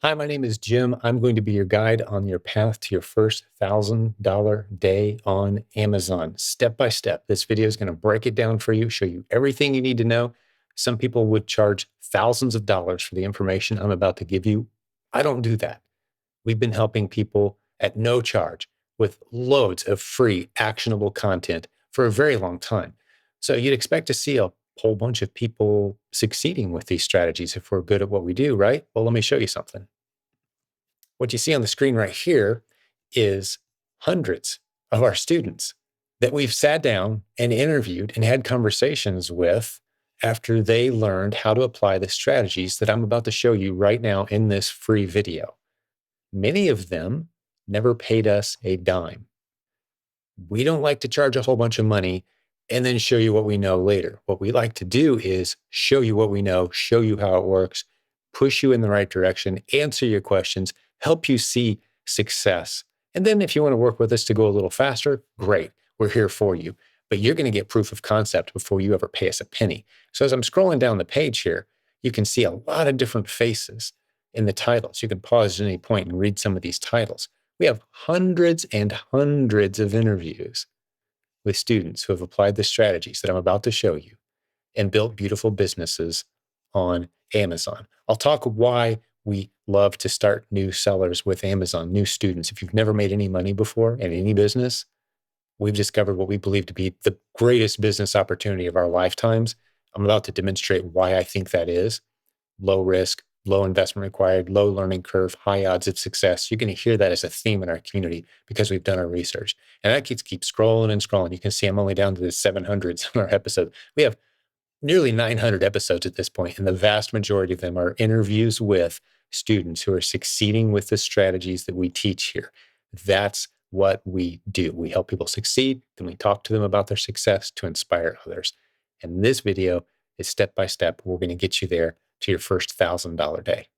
Hi, my name is Jim. I'm going to be your guide on your path to your first $1,000 day on Amazon, step by step. This video is going to break it down for you, show you everything you need to know. Some people would charge thousands of dollars for the information I'm about to give you. I don't do that. We've been helping people at no charge with loads of free, actionable content for a very long time. So you'd expect to see a whole bunch of people succeeding with these strategies if we're good at what we do, right? Well, let me show you something. What you see on the screen right here is hundreds of our students that we've sat down and interviewed and had conversations with after they learned how to apply the strategies that I'm about to show you right now in this free video. Many of them never paid us a dime. We don't like to charge a whole bunch of money and then show you what we know later. What we like to do is show you what we know, show you how it works, push you in the right direction, answer your questions, help you see success. And then if you want to work with us to go a little faster, great. We're here for you. But you're going to get proof of concept before you ever pay us a penny. So as I'm scrolling down the page here, you can see a lot of different faces in the titles. You can pause at any point and read some of these titles. We have hundreds and hundreds of interviews with students who have applied the strategies that I'm about to show you and built beautiful businesses on Amazon. I'll talk why we love to start new sellers with Amazon, new students. If you've never made any money before in any business, we've discovered what we believe to be the greatest business opportunity of our lifetimes. I'm about to demonstrate why I think that is. Low risk, low investment required, low learning curve, high odds of success. You're going to hear that as a theme in our community because we've done our research. And that keeps scrolling and scrolling. You can see I'm only down to the 700s on our episode. We have nearly 900 episodes at this point, and the vast majority of them are interviews with students who are succeeding with the strategies that we teach here. That's what we do. We help people succeed, then we talk to them about their success to inspire others. And this video is step by step. We're going to get you there to your first $1,000 day.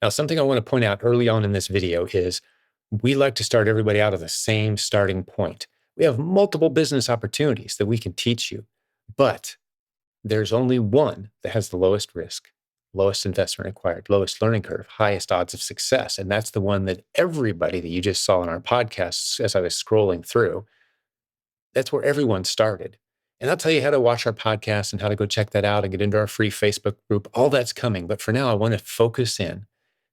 Now, something I want to point out early on in this video is we like to start everybody out of the same starting point. We have multiple business opportunities that we can teach you, but there's only one that has the lowest risk, lowest investment required, lowest learning curve, highest odds of success. And that's the one that everybody that you just saw in our podcasts as I was scrolling through, that's where everyone started. And I'll tell you how to watch our podcast and how to go check that out and get into our free Facebook group. All that's coming. But for now, I want to focus in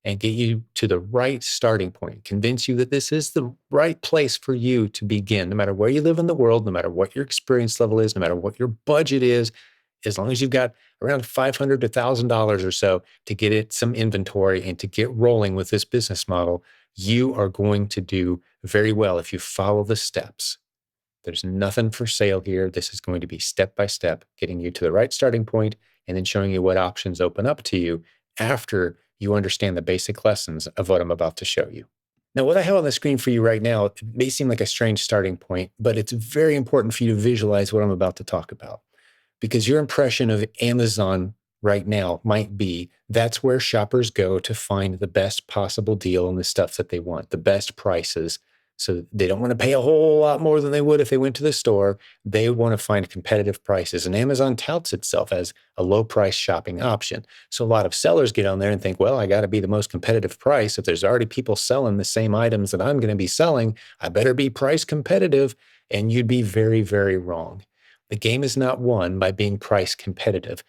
and get you to the right starting point, convince you that this is the right place for you to begin, no matter where you live in the world, no matter what your experience level is, no matter what your budget is, as long as you've got around $500 to $1,000 or so to get it some inventory and to get rolling with this business model, you are going to do very well if you follow the steps. There's nothing for sale here. This is going to be step by step, getting you to the right starting point and then showing you what options open up to you after you understand the basic lessons of what I'm about to show you. Now, what I have on the screen for you right now, it may seem like a strange starting point, but it's very important for you to visualize what I'm about to talk about, because your impression of Amazon right now might be that's where shoppers go to find the best possible deal on the stuff that they want, the best prices. So they don't want to pay a whole lot more than they would if they went to the store. They want to find competitive prices. And Amazon touts itself as a low price shopping option. So a lot of sellers get on there and think, well, I got to be the most competitive price. If there's already people selling the same items that I'm going to be selling, I better be price competitive. And you'd be very, very wrong. The game is not won by being price competitive.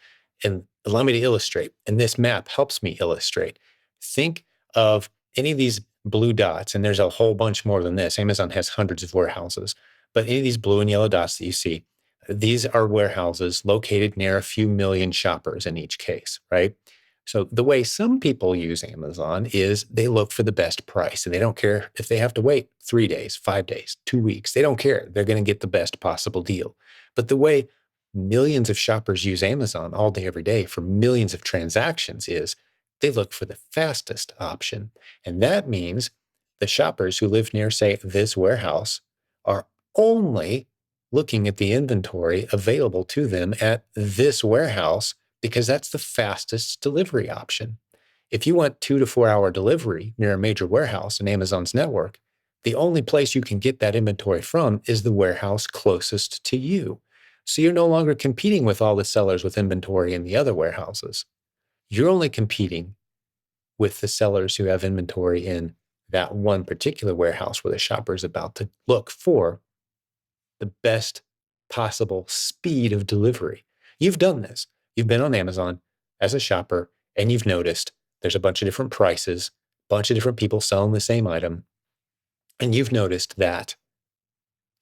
And allow me to illustrate. And this map helps me illustrate. Think of any of these blue dots, and there's a whole bunch more than this. Amazon has hundreds of warehouses, but any of these blue and yellow dots that you see, these are warehouses located near a few million shoppers in each case, right? So the way some people use Amazon is they look for the best price, and they don't care if they have to wait 3 days, 5 days, 2 weeks. They don't care. They're going to get the best possible deal. But the way millions of shoppers use Amazon all day, every day for millions of transactions is they look for the fastest option. And that means the shoppers who live near, say, this warehouse are only looking at the inventory available to them at this warehouse because that's the fastest delivery option. If you want 2 to 4 hour delivery near a major warehouse in Amazon's network, the only place you can get that inventory from is the warehouse closest to you. So you're no longer competing with all the sellers with inventory in the other warehouses. You're only competing with the sellers who have inventory in that one particular warehouse where the shopper is about to look for the best possible speed of delivery. You've done this. You've been on Amazon as a shopper and you've noticed there's a bunch of different prices, a bunch of different people selling the same item. And you've noticed that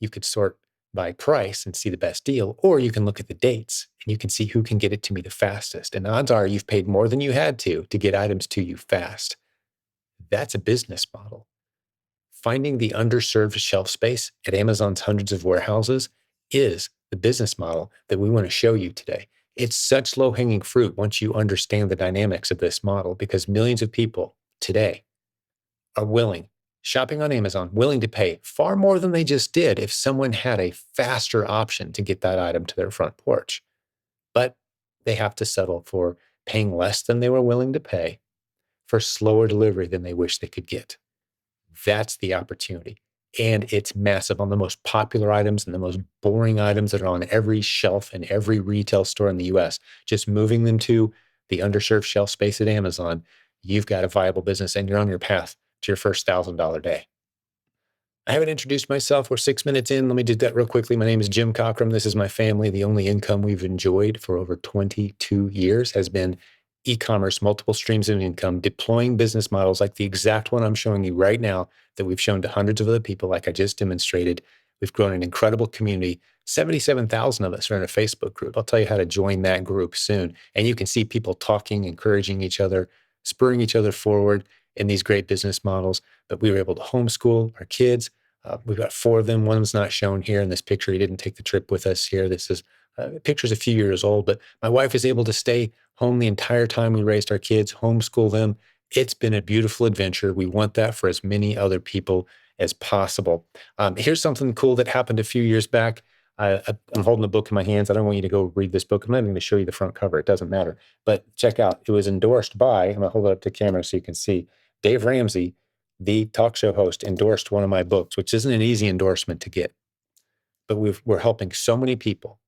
you could sort by price and see the best deal, or you can look at the dates and you can see who can get it to me the fastest. And odds are you've paid more than you had to get items to you fast. That's a business model. Finding the underserved shelf space at Amazon's hundreds of warehouses is the business model that we want to show you today. It's such low-hanging fruit once you understand the dynamics of this model, because millions of people today are shopping on Amazon, willing to pay far more than they just did if someone had a faster option to get that item to their front porch. But they have to settle for paying less than they were willing to pay for slower delivery than they wish they could get. That's the opportunity. And it's massive on the most popular items and the most boring items that are on every shelf in every retail store in the US. Just moving them to the underserved shelf space at Amazon, you've got a viable business and you're on your path to your first $1,000 day. I haven't introduced myself. We're 6 minutes in. Let me do that real quickly. My name is Jim Cockrum. This is my family. The only income we've enjoyed for over 22 years has been e-commerce, multiple streams of income, deploying business models like the exact one I'm showing you right now that we've shown to hundreds of other people like I just demonstrated. We've grown an incredible community. 77,000 of us are in a Facebook group. I'll tell you how to join that group soon. And you can see people talking, encouraging each other, spurring each other forward in these great business models. But we were able to homeschool our kids. We've got 4 of them. One of them's not shown here in this picture. He didn't take the trip with us here. This is picture's a few years old, but my wife is able to stay home the entire time we raised our kids, homeschool them. It's been a beautiful adventure. We want that for as many other people as possible. Here's something cool that happened a few years back. I'm holding the book in my hands. I don't want you to go read this book. I'm not even going to show you the front cover. It doesn't matter. But check out. It was endorsed by, I'm going to hold it up to camera so you can see, Dave Ramsey, the talk show host, endorsed one of my books, which isn't an easy endorsement to get. But we're helping so many people.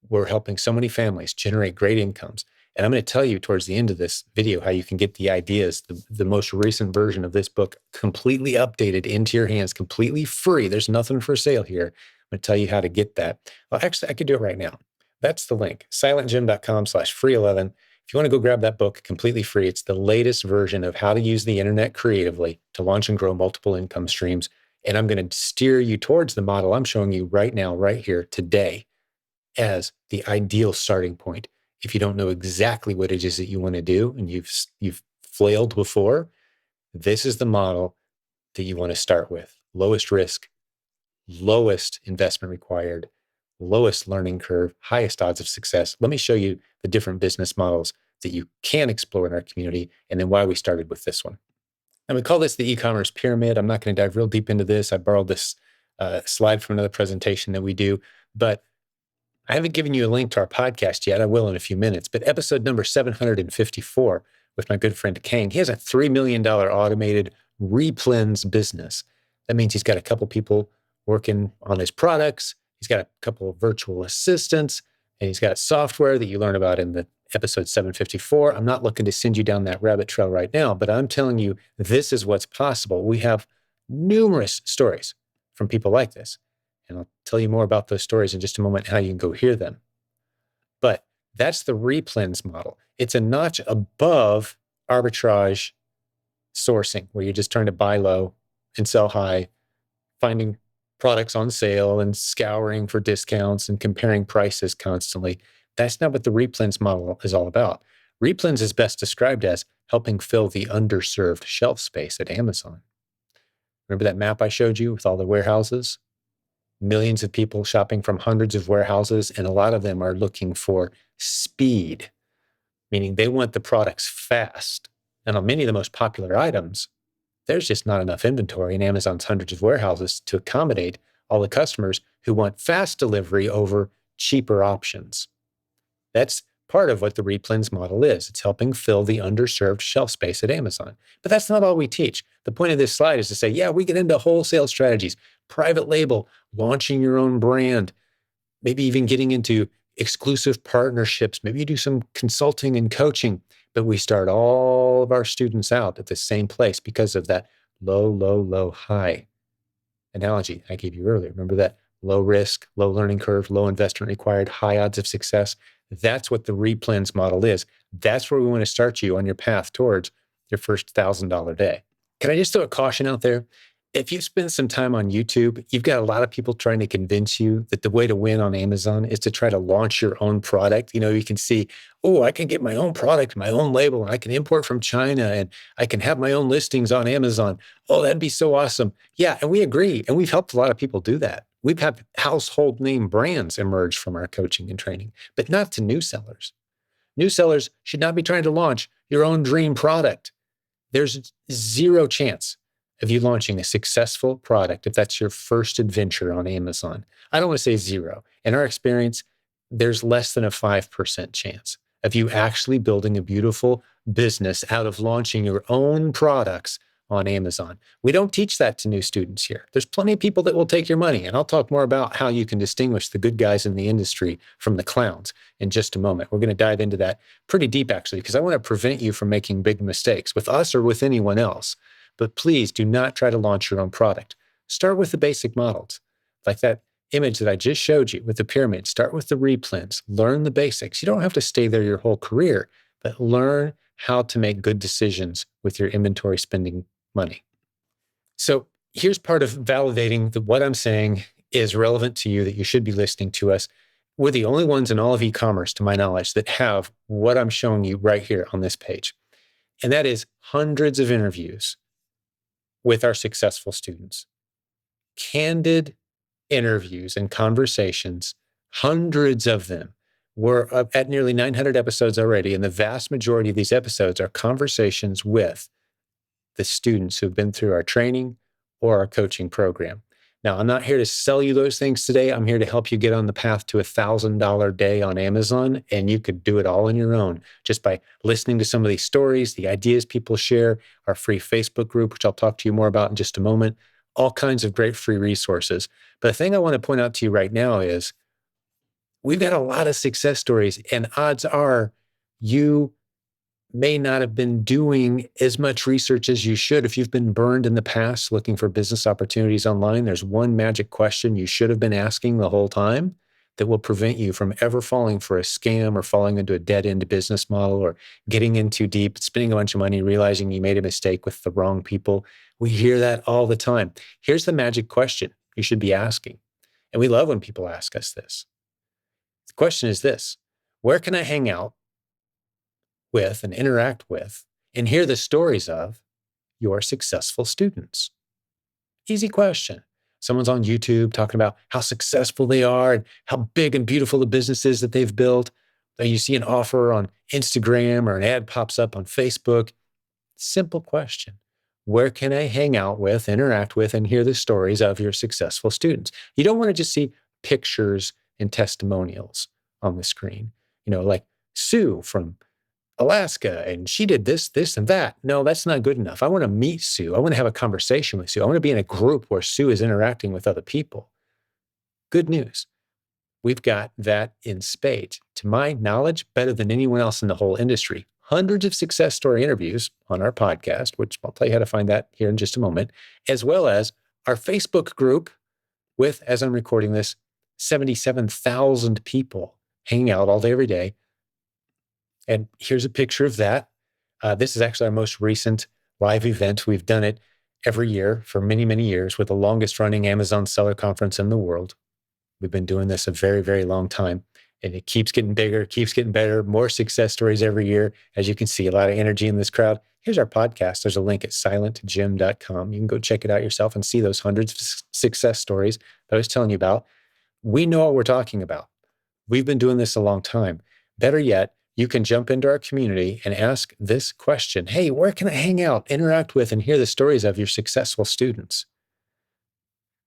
We're helping so many families generate great incomes. And I'm going to tell you towards the end of this video how you can get the ideas, the most recent version of this book, completely updated into your hands, completely free. There's nothing for sale here. I'm going to tell you how to get that. Well, actually, I could do it right now. That's the link, silentjimdotcom/free11. If you want to go grab that book completely free, it's the latest version of how to use the internet creatively to launch and grow multiple income streams. And I'm going to steer you towards the model I'm showing you right now, right here, today, as the ideal starting point. If you don't know exactly what it is that you want to do and you've flailed before, this is the model that you want to start with. Lowest risk, lowest investment required, lowest learning curve, highest odds of success. Let me show you the different business models that you can explore in our community and then why we started with this one. And we call this the e-commerce pyramid. I'm not going to dive real deep into this. I borrowed this slide from another presentation that we do, but I haven't given you a link to our podcast yet. I will in a few minutes, but episode number 754 with my good friend Kang, he has a $3 million automated replens business. That means he's got a couple people working on his products. He's got a couple of virtual assistants, and he's got software that you learn about in the episode 754. I'm not looking to send you down that rabbit trail right now, but I'm telling you, this is what's possible. We have numerous stories from people like this. And I'll tell you more about those stories in just a moment, how you can go hear them. But that's the replens model. It's a notch above arbitrage sourcing, where you're just trying to buy low and sell high, finding products on sale and scouring for discounts and comparing prices constantly. That's not what the replens model is all about. Replens is best described as helping fill the underserved shelf space at Amazon. Remember that map I showed you with all the warehouses? Millions of people shopping from hundreds of warehouses, and a lot of them are looking for speed, meaning they want the products fast. And on many of the most popular items, there's just not enough inventory in Amazon's hundreds of warehouses to accommodate all the customers who want fast delivery over cheaper options. That's part of what the replens model is. It's helping fill the underserved shelf space at Amazon. But that's not all we teach. The point of this slide is to say, yeah, we get into wholesale strategies, private label, launching your own brand, maybe even getting into exclusive partnerships. Maybe you do some consulting and coaching. But we start all of our students out at the same place because of that low, low, low, high analogy I gave you earlier. Remember that low risk, low learning curve, low investment required, high odds of success? That's what the replens model is. That's where we want to start you on your path towards your first $1,000 day. Can I just throw a caution out there? If you spend some time on YouTube, you've got a lot of people trying to convince you that the way to win on Amazon is to try to launch your own product. You can see, oh, I can get my own product, my own label, and I can import from China, and I can have my own listings on Amazon. Oh, that'd be so awesome. Yeah, and we agree. And we've helped a lot of people do that. We've had household name brands emerge from our coaching and training, but not to new sellers. New sellers should not be trying to launch your own dream product. There's zero chance of you launching a successful product if that's your first adventure on Amazon. I don't want to say zero. In our experience, there's less than a 5% chance of you actually building a beautiful business out of launching your own products on Amazon. We don't teach that to new students here. There's plenty of people that will take your money, and I'll talk more about how you can distinguish the good guys in the industry from the clowns in just a moment. We're going to dive into that pretty deep, actually, because I want to prevent you from making big mistakes with us or with anyone else. But please do not try to launch your own product. Start with the basic models, like that image that I just showed you with the pyramid. Start with the replens. Learn the basics. You don't have to stay there your whole career, but learn how to make good decisions with your inventory spending money. So here's part of validating that what I'm saying is relevant to you, that you should be listening to us. We're the only ones in all of e-commerce, to my knowledge, that have what I'm showing you right here on this page. And that is hundreds of interviews with our successful students. Candid interviews and conversations, hundreds of them. We're up at nearly 900 episodes already, and the vast majority of these episodes are conversations with the students who've been through our training or our coaching program. Now, I'm not here to sell you those things today. I'm here to help you get on the path to $1,000 day on Amazon, and you could do it all on your own just by listening to some of these stories, the ideas people share, our free Facebook group, which I'll talk to you more about in just a moment, all kinds of great free resources. But the thing I want to point out to you right now is we've got a lot of success stories, and odds are you may not have been doing as much research as you should. If you've been burned in the past looking for business opportunities online, there's one magic question you should have been asking the whole time that will prevent you from ever falling for a scam or falling into a dead-end business model or getting in too deep, spending a bunch of money, realizing you made a mistake with the wrong people. We hear that all the time. Here's the magic question you should be asking. And we love when people ask us this. The question is this: where can I hang out with and interact with and hear the stories of your successful students? Easy question. Someone's on YouTube talking about how successful they are and how big and beautiful the business is that they've built. Then you see an offer on Instagram or an ad pops up on Facebook. Simple question. Where can I hang out with, interact with, and hear the stories of your successful students? You don't want to just see pictures and testimonials on the screen. Like Sue from Alaska, and she did this, this, and that. No, that's not good enough. I want to meet Sue. I want to have a conversation with Sue. I want to be in a group where Sue is interacting with other people. Good news. We've got that in spades. To my knowledge, better than anyone else in the whole industry. Hundreds of success story interviews on our podcast, which I'll tell you how to find that here in just a moment, as well as our Facebook group with, as I'm recording this, 77,000 people hanging out all day, every day. And here's a picture of that. This is actually our most recent live event. We've done it every year for many, many years with the longest running Amazon seller conference in the world. We've been doing this a very, very long time, and it keeps getting bigger, keeps getting better, more success stories every year. As you can see, a lot of energy in this crowd. Here's our podcast. There's a link at silentjimdotcom. You can go check it out yourself and see those hundreds of success stories that I was telling you about. We know what we're talking about. We've been doing this a long time. Better yet, you can jump into our community and ask this question. Hey, where can I hang out, interact with, and hear the stories of your successful students?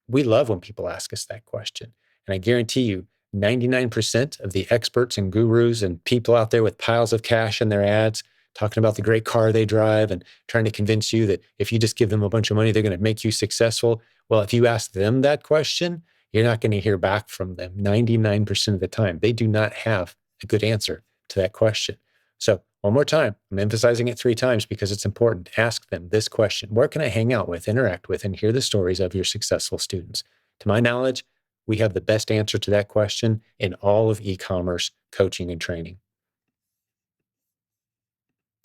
We love when people ask us that question. And I guarantee you, 99% of the experts and gurus and people out there with piles of cash in their ads, talking about the great car they drive and trying to convince you that if you just give them a bunch of money, they're going to make you successful. Well, if you ask them that question, you're not going to hear back from them 99% of the time. They do not have a good answer to that question. So One more time. I'm emphasizing it 3 times because it's important. Ask them this question: where can I hang out with, interact with, and hear the stories of your successful students? To my knowledge, we have the best answer to that question in all of e-commerce coaching and training.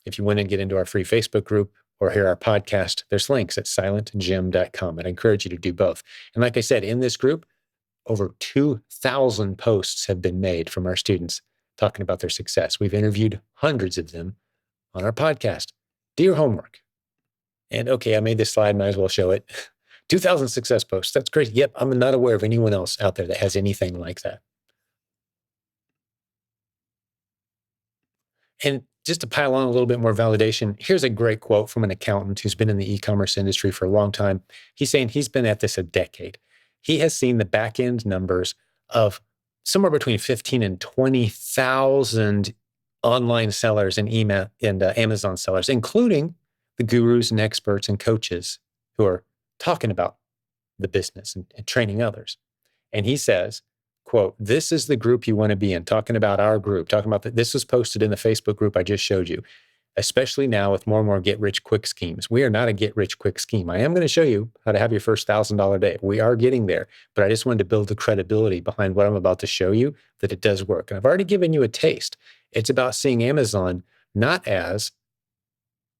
If you want to get into our free Facebook group or hear our podcast, there's links at silentjimdotcom. And I encourage you to do both. And like I said, in this group, over 2,000 posts have been made from our students talking about their success. We've interviewed hundreds of them on our podcast. Do your homework. And okay, I made this slide, might as well show it. 2,000 success posts. That's crazy. Yep, I'm not aware of anyone else out there that has anything like that. And just to pile on a little bit more validation, here's a great quote from an accountant who's been in the e-commerce industry for a long time. He's saying he's been at this a decade. He has seen the back end numbers of somewhere between 15 and 20,000 online sellers and email and Amazon sellers, including the gurus and experts and coaches who are talking about the business and training others. And he says, quote, this is the group you want to be in, talking about our group, talking about this was posted in the Facebook group I just showed you, especially now with more and more get-rich-quick schemes. We are not a get-rich-quick scheme. I am going to show you how to have your first $1,000 day. We are getting there, but I just wanted to build the credibility behind what I'm about to show you that it does work. And I've already given you a taste. It's about seeing Amazon not as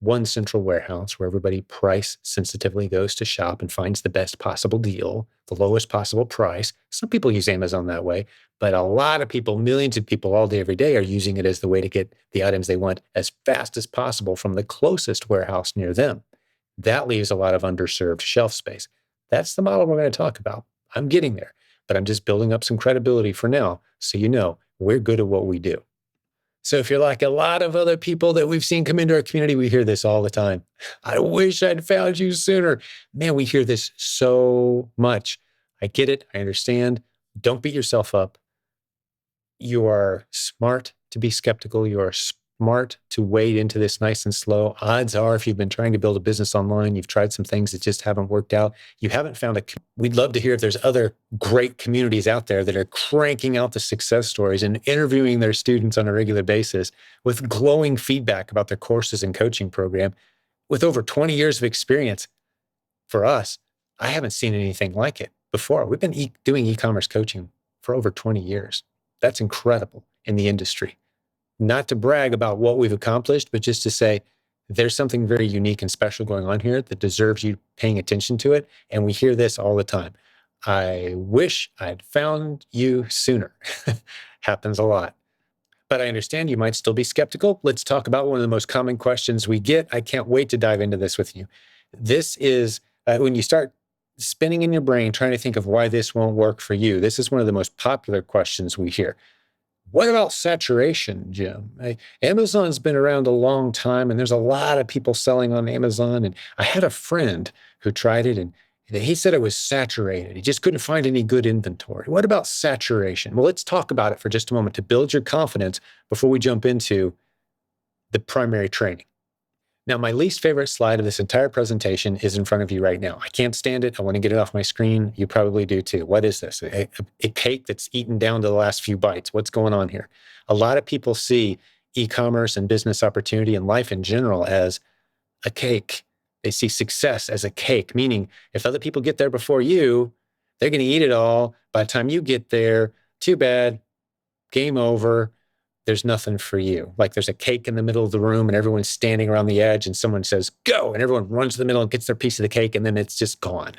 one central warehouse where everybody price sensitively goes to shop and finds the best possible deal, the lowest possible price. Some people use Amazon that way, but a lot of people, millions of people all day, every day are using it as the way to get the items they want as fast as possible from the closest warehouse near them. That leaves a lot of underserved shelf space. That's the model we're going to talk about. I'm getting there, but I'm just building up some credibility for now so you know we're good at what we do. So if you're like a lot of other people that we've seen come into our community, we hear this all the time. I wish I'd found you sooner. Man, we hear this so much. I get it. I understand. Don't beat yourself up. You are smart to be skeptical. You are smart to wade into this nice and slow. Odds are, if you've been trying to build a business online, you've tried some things that just haven't worked out. You haven't found we'd love to hear if there's other great communities out there that are cranking out the success stories and interviewing their students on a regular basis with glowing feedback about their courses and coaching program. With over 20 years of experience for us, I haven't seen anything like it before. We've been doing e-commerce coaching for over 20 years. That's incredible in the industry. Not to brag about what we've accomplished, but just to say there's something very unique and special going on here that deserves you paying attention to it. And we hear this all the time. I wish I'd found you sooner. Happens a lot. But I understand you might still be skeptical. Let's talk about one of the most common questions we get. I can't wait to dive into this with you. This is when you start spinning in your brain, trying to think of why this won't work for you. This is one of the most popular questions we hear. What about saturation, Jim? Amazon's been around a long time, and there's a lot of people selling on Amazon. And I had a friend who tried it, and he said it was saturated. He just couldn't find any good inventory. What about saturation? Well, let's talk about it for just a moment to build your confidence before we jump into the primary training. Now, my least favorite slide of this entire presentation is in front of you right now. I can't stand it. I want to get it off my screen. You probably do too. What is this? A cake that's eaten down to the last few bites. What's going on here? A lot of people see e-commerce and business opportunity and life in general as a cake. They see success as a cake, meaning if other people get there before you, they're going to eat it all. By the time you get there, too bad, game over. There's nothing for you. Like there's a cake in the middle of the room and everyone's standing around the edge and someone says, go, and everyone runs to the middle and gets their piece of the cake and then it's just gone.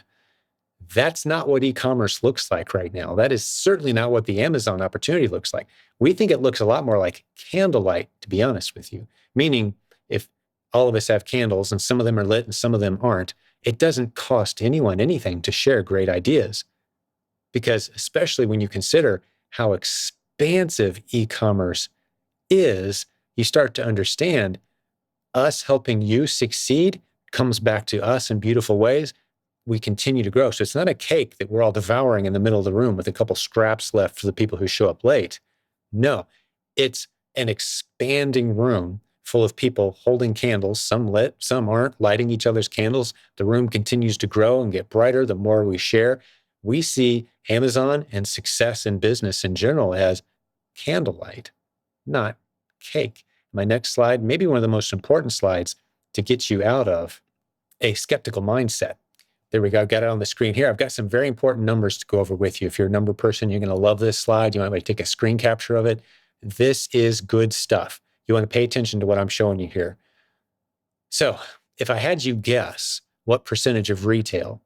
That's not what e-commerce looks like right now. That is certainly not what the Amazon opportunity looks like. We think it looks a lot more like candlelight, to be honest with you. Meaning if all of us have candles and some of them are lit and some of them aren't, it doesn't cost anyone anything to share great ideas. Because especially when you consider how expansive e-commerce is, you start to understand us helping you succeed comes back to us in beautiful ways. We continue to grow. So it's not a cake that we're all devouring in the middle of the room with a couple scraps left for the people who show up late. No, it's an expanding room full of people holding candles, some lit, some aren't, lighting each other's candles. The room continues to grow and get brighter the more we share. We see Amazon and success in business in general as candlelight, not cake. My next slide, maybe one of the most important slides to get you out of a skeptical mindset. There we go. I've got it on the screen here. I've got some very important numbers to go over with you. If you're a number person, you're going to love this slide. You might want to take a screen capture of it. This is good stuff. You want to pay attention to what I'm showing you here. So if I had you guess what percentage of retail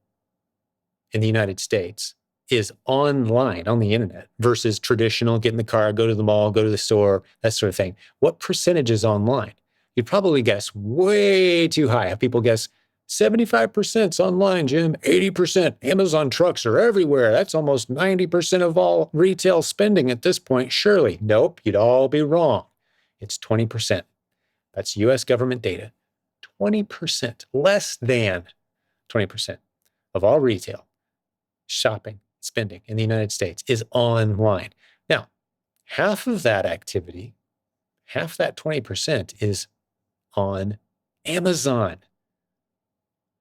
in the United States is online on the internet versus traditional, get in the car, go to the mall, go to the store, that sort of thing, what percentage is online? You'd probably guess way too high. Have people guess 75% is online, Jim, 80%. Amazon trucks are everywhere. That's almost 90% of all retail spending at this point. Surely. Nope, you'd all be wrong. It's 20%. That's US government data. 20%, less than 20% of all retail shopping, spending in the United States is online. Now, half of that activity, half that 20% is on Amazon.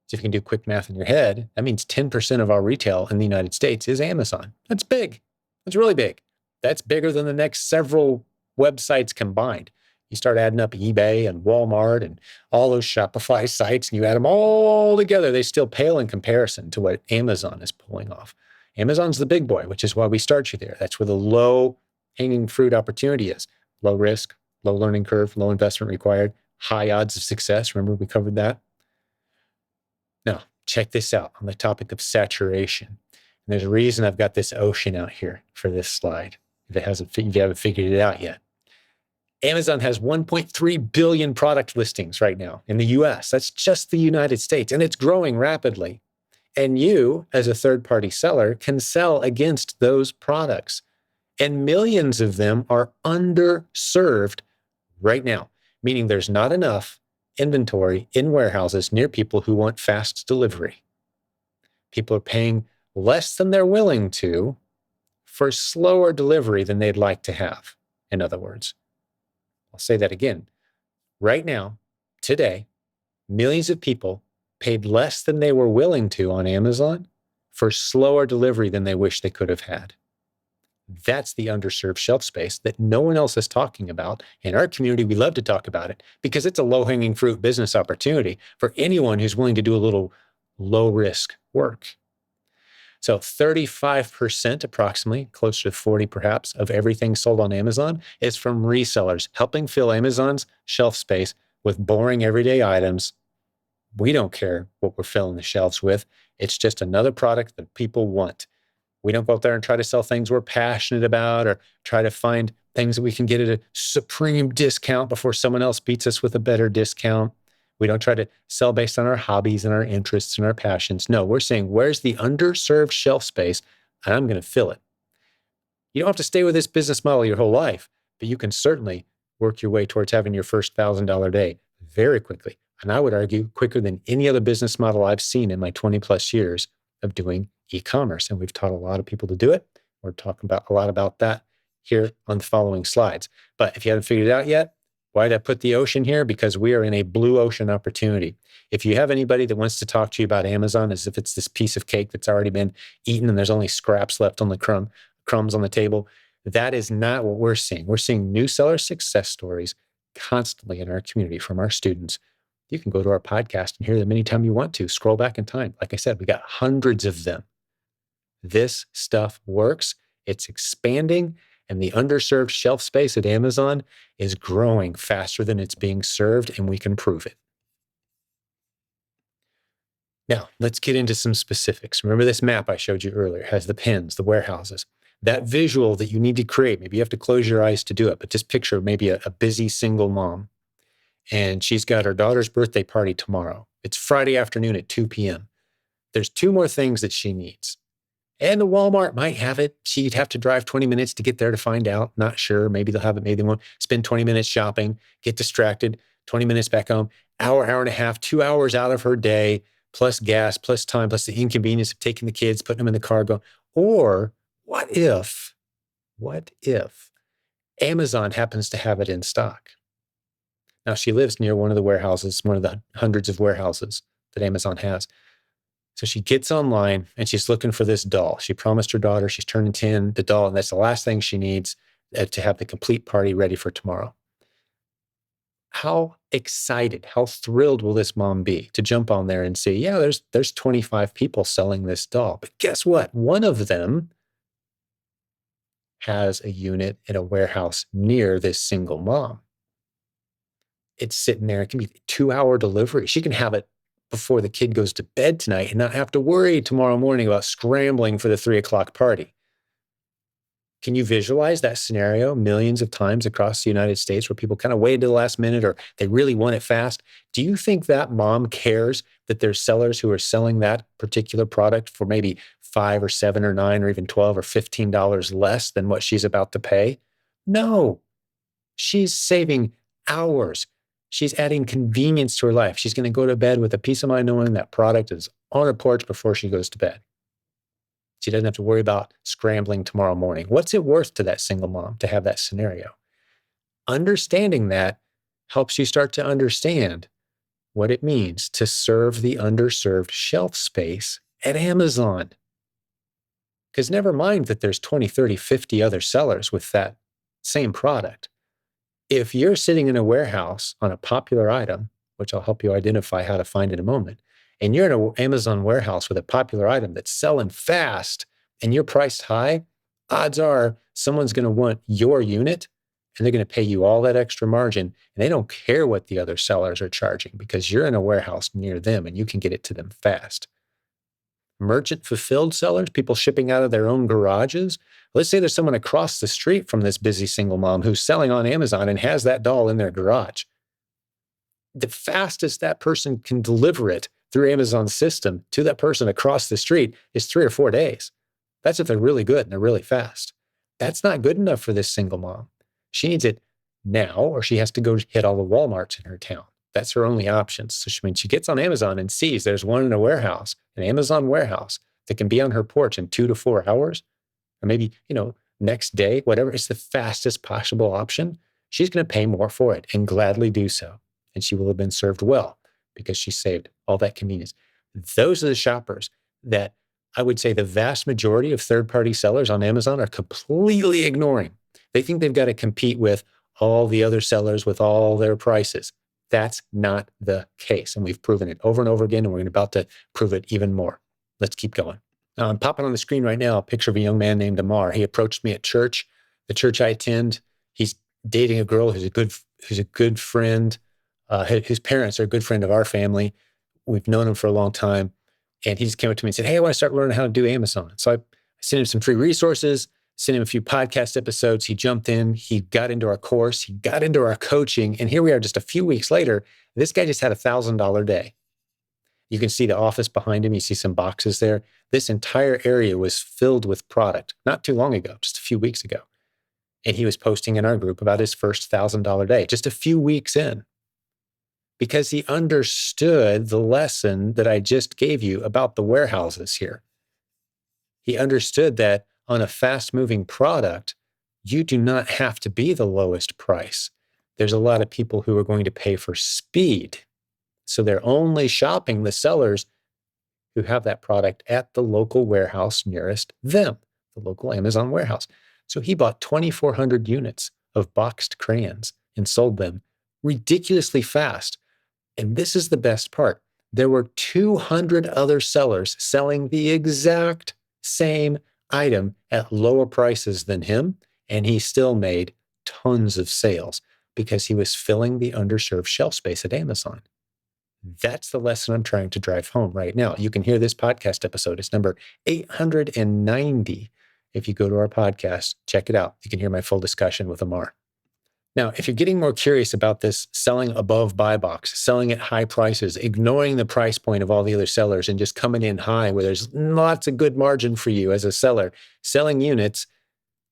So if you can do quick math in your head, that means 10% of our retail in the United States is Amazon. That's big. That's really big. That's bigger than the next several websites combined. You start adding up eBay and Walmart and all those Shopify sites, and you add them all together, they still pale in comparison to what Amazon is pulling off. Amazon's the big boy, which is why we start you there. That's where the low hanging fruit opportunity is. Low risk, low learning curve, low investment required, high odds of success. Remember we covered that? Now, check this out on the topic of saturation. And there's a reason I've got this ocean out here for this slide, if you haven't figured it out yet. Amazon has 1.3 billion product listings right now in the US. That's just the United States, and it's growing rapidly. And you, as a third-party seller, can sell against those products. And millions of them are underserved right now, meaning there's not enough inventory in warehouses near people who want fast delivery. People are paying less than they're willing to for slower delivery than they'd like to have, in other words. I'll say that again. Right now, today, millions of people paid less than they were willing to on Amazon for slower delivery than they wish they could have had. That's the underserved shelf space that no one else is talking about. In our community, we love to talk about it because it's a low-hanging fruit business opportunity for anyone who's willing to do a little low-risk work. So 35% approximately, closer to 40 perhaps, of everything sold on Amazon is from resellers, helping fill Amazon's shelf space with boring everyday items. We don't care what we're filling the shelves with. It's just another product that people want. We don't go out there and try to sell things we're passionate about or try to find things that we can get at a supreme discount before someone else beats us with a better discount. We don't try to sell based on our hobbies and our interests and our passions. No, we're saying, where's the underserved shelf space? And I'm going to fill it. You don't have to stay with this business model your whole life, but you can certainly work your way towards having your first $1,000 day very quickly. And I would argue quicker than any other business model I've seen in my 20 plus years of doing e-commerce. And we've taught a lot of people to do it. We're talking about a lot about that here on the following slides. But if you haven't figured it out yet, why did I put the ocean here? Because we are in a blue ocean opportunity. If you have anybody that wants to talk to you about Amazon as if it's this piece of cake that's already been eaten and there's only scraps left on the crumbs on the table, that is not what we're seeing. We're seeing new seller success stories constantly in our community from our students. You can go to our podcast and hear them anytime you want to. Scroll back in time. Like I said, we got hundreds of them. This stuff works. It's expanding. And the underserved shelf space at Amazon is growing faster than it's being served, and we can prove it. Now, let's get into some specifics. Remember this map I showed you earlier has the pins, the warehouses. That visual that you need to create, maybe you have to close your eyes to do it, but just picture maybe a busy single mom, and she's got her daughter's birthday party tomorrow. It's Friday afternoon at 2 p.m. There's 2 more things that she needs. And the Walmart might have it. She'd have to drive 20 minutes to get there to find out. Not sure. Maybe they'll have it. Maybe they won't. Spend 20 minutes shopping, get distracted, 20 minutes back home, hour and a half, 2 hours out of her day, plus gas, plus time, plus the inconvenience of taking the kids, putting them in the car, going, or what if Amazon happens to have it in stock? Now, she lives near one of the warehouses, one of the hundreds of warehouses that Amazon has. So she gets online and she's looking for this doll. She promised her daughter, she's turning 10, the doll, and that's the last thing she needs to have the complete party ready for tomorrow. How excited, how thrilled will this mom be to jump on there and see, yeah, there's 25 people selling this doll. But guess what? One of them has a unit in a warehouse near this single mom. It's sitting there. It can be 2-hour delivery. She can have it before the kid goes to bed tonight and not have to worry tomorrow morning about scrambling for the 3 o'clock party. Can you visualize that scenario millions of times across the United States where people kind of wait to the last minute or they really want it fast? Do you think that mom cares that there's sellers who are selling that particular product for maybe $5 or $7 or $9 or even $12 or $15 less than what she's about to pay? No, she's saving hours. She's adding convenience to her life. She's going to go to bed with a peace of mind knowing that product is on her porch before she goes to bed. She doesn't have to worry about scrambling tomorrow morning. What's it worth to that single mom to have that scenario? Understanding that helps you start to understand what it means to serve the underserved shelf space at Amazon. Because never mind that there's 20, 30, 50 other sellers with that same product. If you're sitting in a warehouse on a popular item, which I'll help you identify how to find in a moment, and you're in an Amazon warehouse with a popular item that's selling fast and you're priced high, odds are someone's going to want your unit and they're going to pay you all that extra margin. And they don't care what the other sellers are charging because you're in a warehouse near them and you can get it to them fast. Merchant fulfilled sellers, people shipping out of their own garages. Let's say there's someone across the street from this busy single mom who's selling on Amazon and has that doll in their garage. The fastest that person can deliver it through Amazon's system to that person across the street is 3 or 4 days. That's if they're really good and they're really fast. That's not good enough for this single mom. She needs it now, or she has to go hit all the Walmarts in her town. That's her only option. So when she gets on Amazon and sees there's one in a warehouse, an Amazon warehouse that can be on her porch in 2 to 4 hours, or maybe, next day, whatever, it's the fastest possible option. She's going to pay more for it and gladly do so. And she will have been served well because she saved all that convenience. Those are the shoppers that I would say the vast majority of third-party sellers on Amazon are completely ignoring. They think they've got to compete with all the other sellers with all their prices. That's not the case. And we've proven it over and over again, and we're about to prove it even more. Let's keep going. Now, I'm popping on the screen right now a picture of a young man named Amar. He approached me at church, the church I attend. He's dating a girl who's a good friend. His parents are a good friend of our family. We've known him for a long time. And he just came up to me and said, hey, I want to start learning how to do Amazon. So I sent him some free resources, sent him a few podcast episodes. He jumped in. He got into our course. He got into our coaching. And here we are just a few weeks later. This guy just had a $1,000 day. You can see the office behind him. You see some boxes there. This entire area was filled with product not too long ago, just a few weeks ago. And he was posting in our group about his first $1,000 day, just a few weeks in, because he understood the lesson that I just gave you about the warehouses here. He understood that on a fast-moving product, you do not have to be the lowest price. There's a lot of people who are going to pay for speed. So they're only shopping the sellers who have that product at the local warehouse nearest them, the local Amazon warehouse. So he bought 2,400 units of boxed crayons and sold them ridiculously fast. And this is the best part. There were 200 other sellers selling the exact same item at lower prices than him, and he still made tons of sales because he was filling the underserved shelf space at Amazon. That's the lesson I'm trying to drive home right now. You can hear this podcast episode. It's number 890. If you go to our podcast, check it out. You can hear my full discussion with Amar. Now, if you're getting more curious about this selling above buy box, selling at high prices, ignoring the price point of all the other sellers and just coming in high where there's lots of good margin for you as a seller, selling units,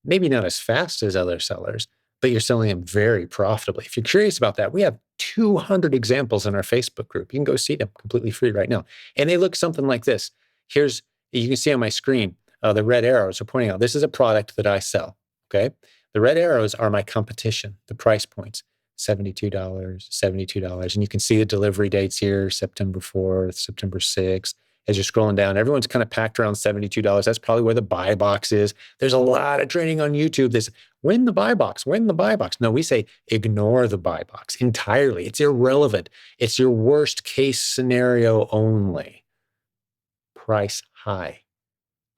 maybe not as fast as other sellers, but you're selling them very profitably. If you're curious about that, we have 200 examples in our Facebook group. You can go see them completely free right now. And they look something like this. You can see on my screen, the red arrows are pointing out, this is a product that I sell, okay? The red arrows are my competition, the price points, $72, $72. And you can see the delivery dates here, September 4th, September 6th. as you're scrolling down. Everyone's kind of packed around $72. That's probably where the buy box is. There's a lot of training on YouTube. This win the buy box, win the buy box. No, we say ignore the buy box entirely. It's irrelevant. It's your worst case scenario only. Price high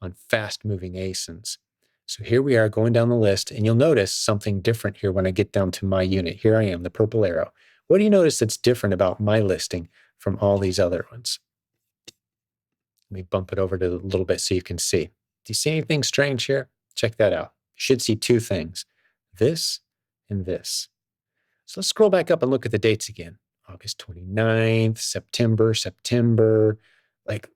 on fast moving ASINs. So here we are going down the list, and you'll notice something different here when I get down to my unit. Here I am, the purple arrow. What do you notice that's different about my listing from all these other ones? Let me bump it over to a little bit so you can see. Do you see anything strange here? Check that out. You should see two things, this and this. So let's scroll back up and look at the dates again. August 29th, September. Like,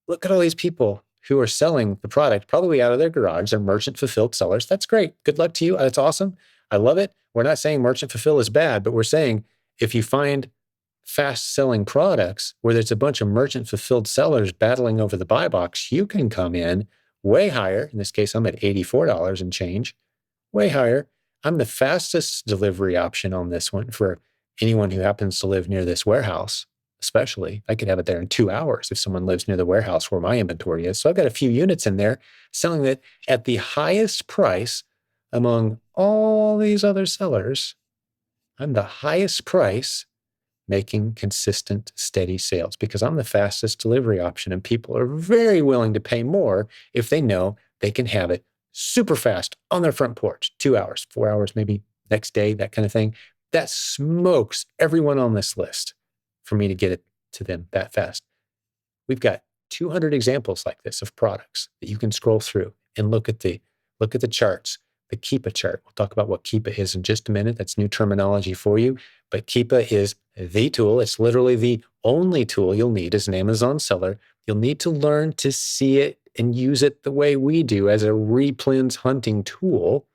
look at all these people who are selling the product probably out of their garage. They're merchant fulfilled sellers. That's great. Good luck to you. That's awesome. I love it. We're not saying merchant fulfill is bad, but we're saying if you find fast selling products where there's a bunch of merchant fulfilled sellers battling over the buy box, you can come in way higher. In this case, I'm at $84 and change, way higher. I'm the fastest delivery option on this one for anyone who happens to live near this warehouse. Especially, I could have it there in 2 hours if someone lives near the warehouse where my inventory is. So I've got a few units in there selling that at the highest price among all these other sellers. I'm the highest price making consistent, steady sales because I'm the fastest delivery option, and people are very willing to pay more if they know they can have it super fast on their front porch, 2 hours, 4 hours, maybe next day, that kind of thing. That smokes everyone on this list for me to get it to them that fast. We've got 200 examples like this of products that you can scroll through and look at the charts. The Keepa chart. We'll talk about what Keepa is in just a minute. That's new terminology for you. But Keepa is the tool. It's literally the only tool you'll need as an Amazon seller. You'll need to learn to see it and use it the way we do as a replens hunting tool.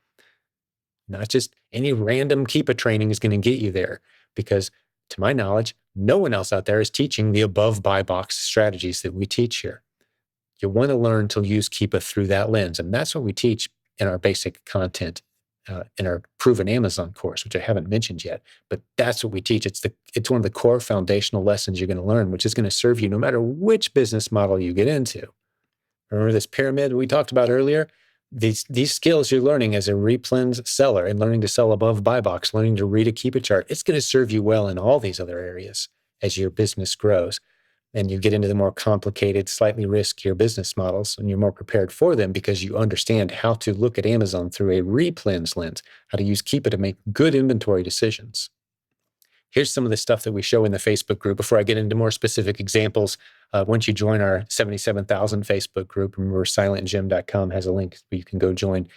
Not just any random Keepa training is going to get you there, because to my knowledge, no one else out there is teaching the above buy box strategies that we teach here. You want to learn to use Keepa through that lens. And that's what we teach in our basic content, in our Proven Amazon course, which I haven't mentioned yet. But that's what we teach. It's one of the core foundational lessons you're going to learn, which is going to serve you no matter which business model you get into. Remember this pyramid we talked about earlier? These skills you're learning as a replens seller and learning to sell above buy box, learning to read a Keepa chart, it's going to serve you well in all these other areas as your business grows and you get into the more complicated, slightly riskier business models, and you're more prepared for them because you understand how to look at Amazon through a replens lens, how to use Keepa to make good inventory decisions. Here's some of the stuff that we show in the Facebook group before I get into more specific examples. Once you join our 77,000 Facebook group, remember silentjimdotcom has a link where you can go join.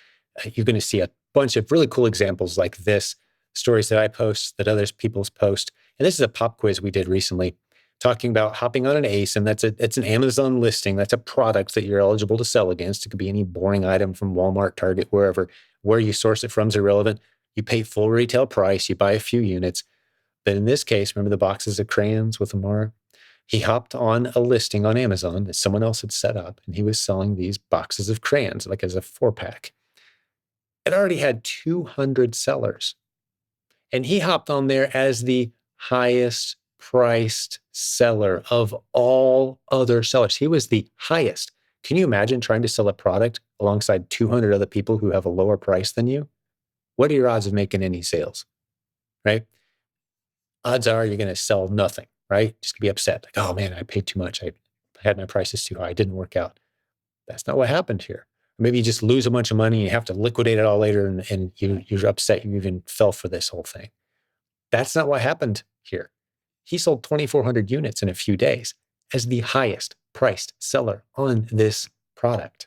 You're going to see a bunch of really cool examples like this, stories that I post, that others people's post. And this is a pop quiz we did recently talking about hopping on an ACE, and that's an Amazon listing. That's a product that you're eligible to sell against. It could be any boring item from Walmart, Target, wherever. Where you source it from is irrelevant. You pay full retail price. You buy a few units. But in this case, remember the boxes of crayons with Amar? He hopped on a listing on Amazon that someone else had set up, and he was selling these boxes of crayons, like as a 4-pack. It already had 200 sellers. And he hopped on there as the highest priced seller of all other sellers. He was the highest. Can you imagine trying to sell a product alongside 200 other people who have a lower price than you? What are your odds of making any sales, right? Odds are you're going to sell nothing, right? Just be upset. Like, oh man, I paid too much. I had my prices too high. It didn't work out. That's not what happened here. Maybe you just lose a bunch of money and you have to liquidate it all later and you're upset you even fell for this whole thing. That's not what happened here. He sold 2,400 units in a few days as the highest priced seller on this product.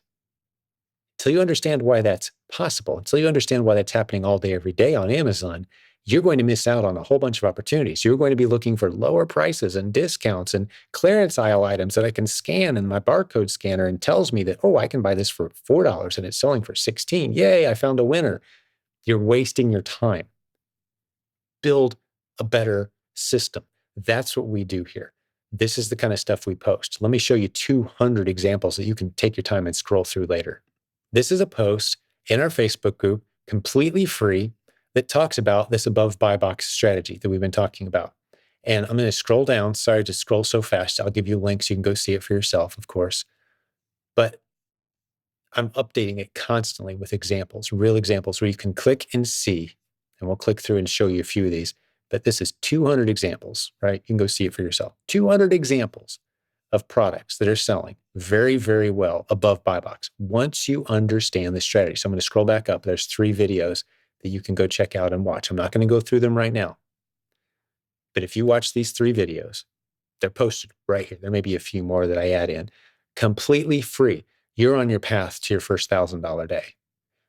Until you understand why that's possible, until you understand why that's happening all day, every day on Amazon, you're going to miss out on a whole bunch of opportunities. You're going to be looking for lower prices and discounts and clearance aisle items that I can scan in my barcode scanner and tells me that, oh, I can buy this for $4 and it's selling for $16. Yay, I found a winner. You're wasting your time. Build a better system. That's what we do here. This is the kind of stuff we post. Let me show you 200 examples that you can take your time and scroll through later. This is a post in our Facebook group, completely free, that talks about this above buy box strategy that we've been talking about. And I'm going to scroll down. Sorry to scroll so fast. I'll give you links. You can go see it for yourself, of course. But I'm updating it constantly with examples, real examples where you can click and see. And we'll click through and show you a few of these. But this is 200 examples, right? You can go see it for yourself. 200 examples of products that are selling very, very well above buy box once you understand the strategy. So I'm going to scroll back up. There's 3 videos that you can go check out and watch. I'm not going to go through them right now. But if you watch these 3 videos, they're posted right here. There may be a few more that I add in. Completely free. You're on your path to your first $1,000 day.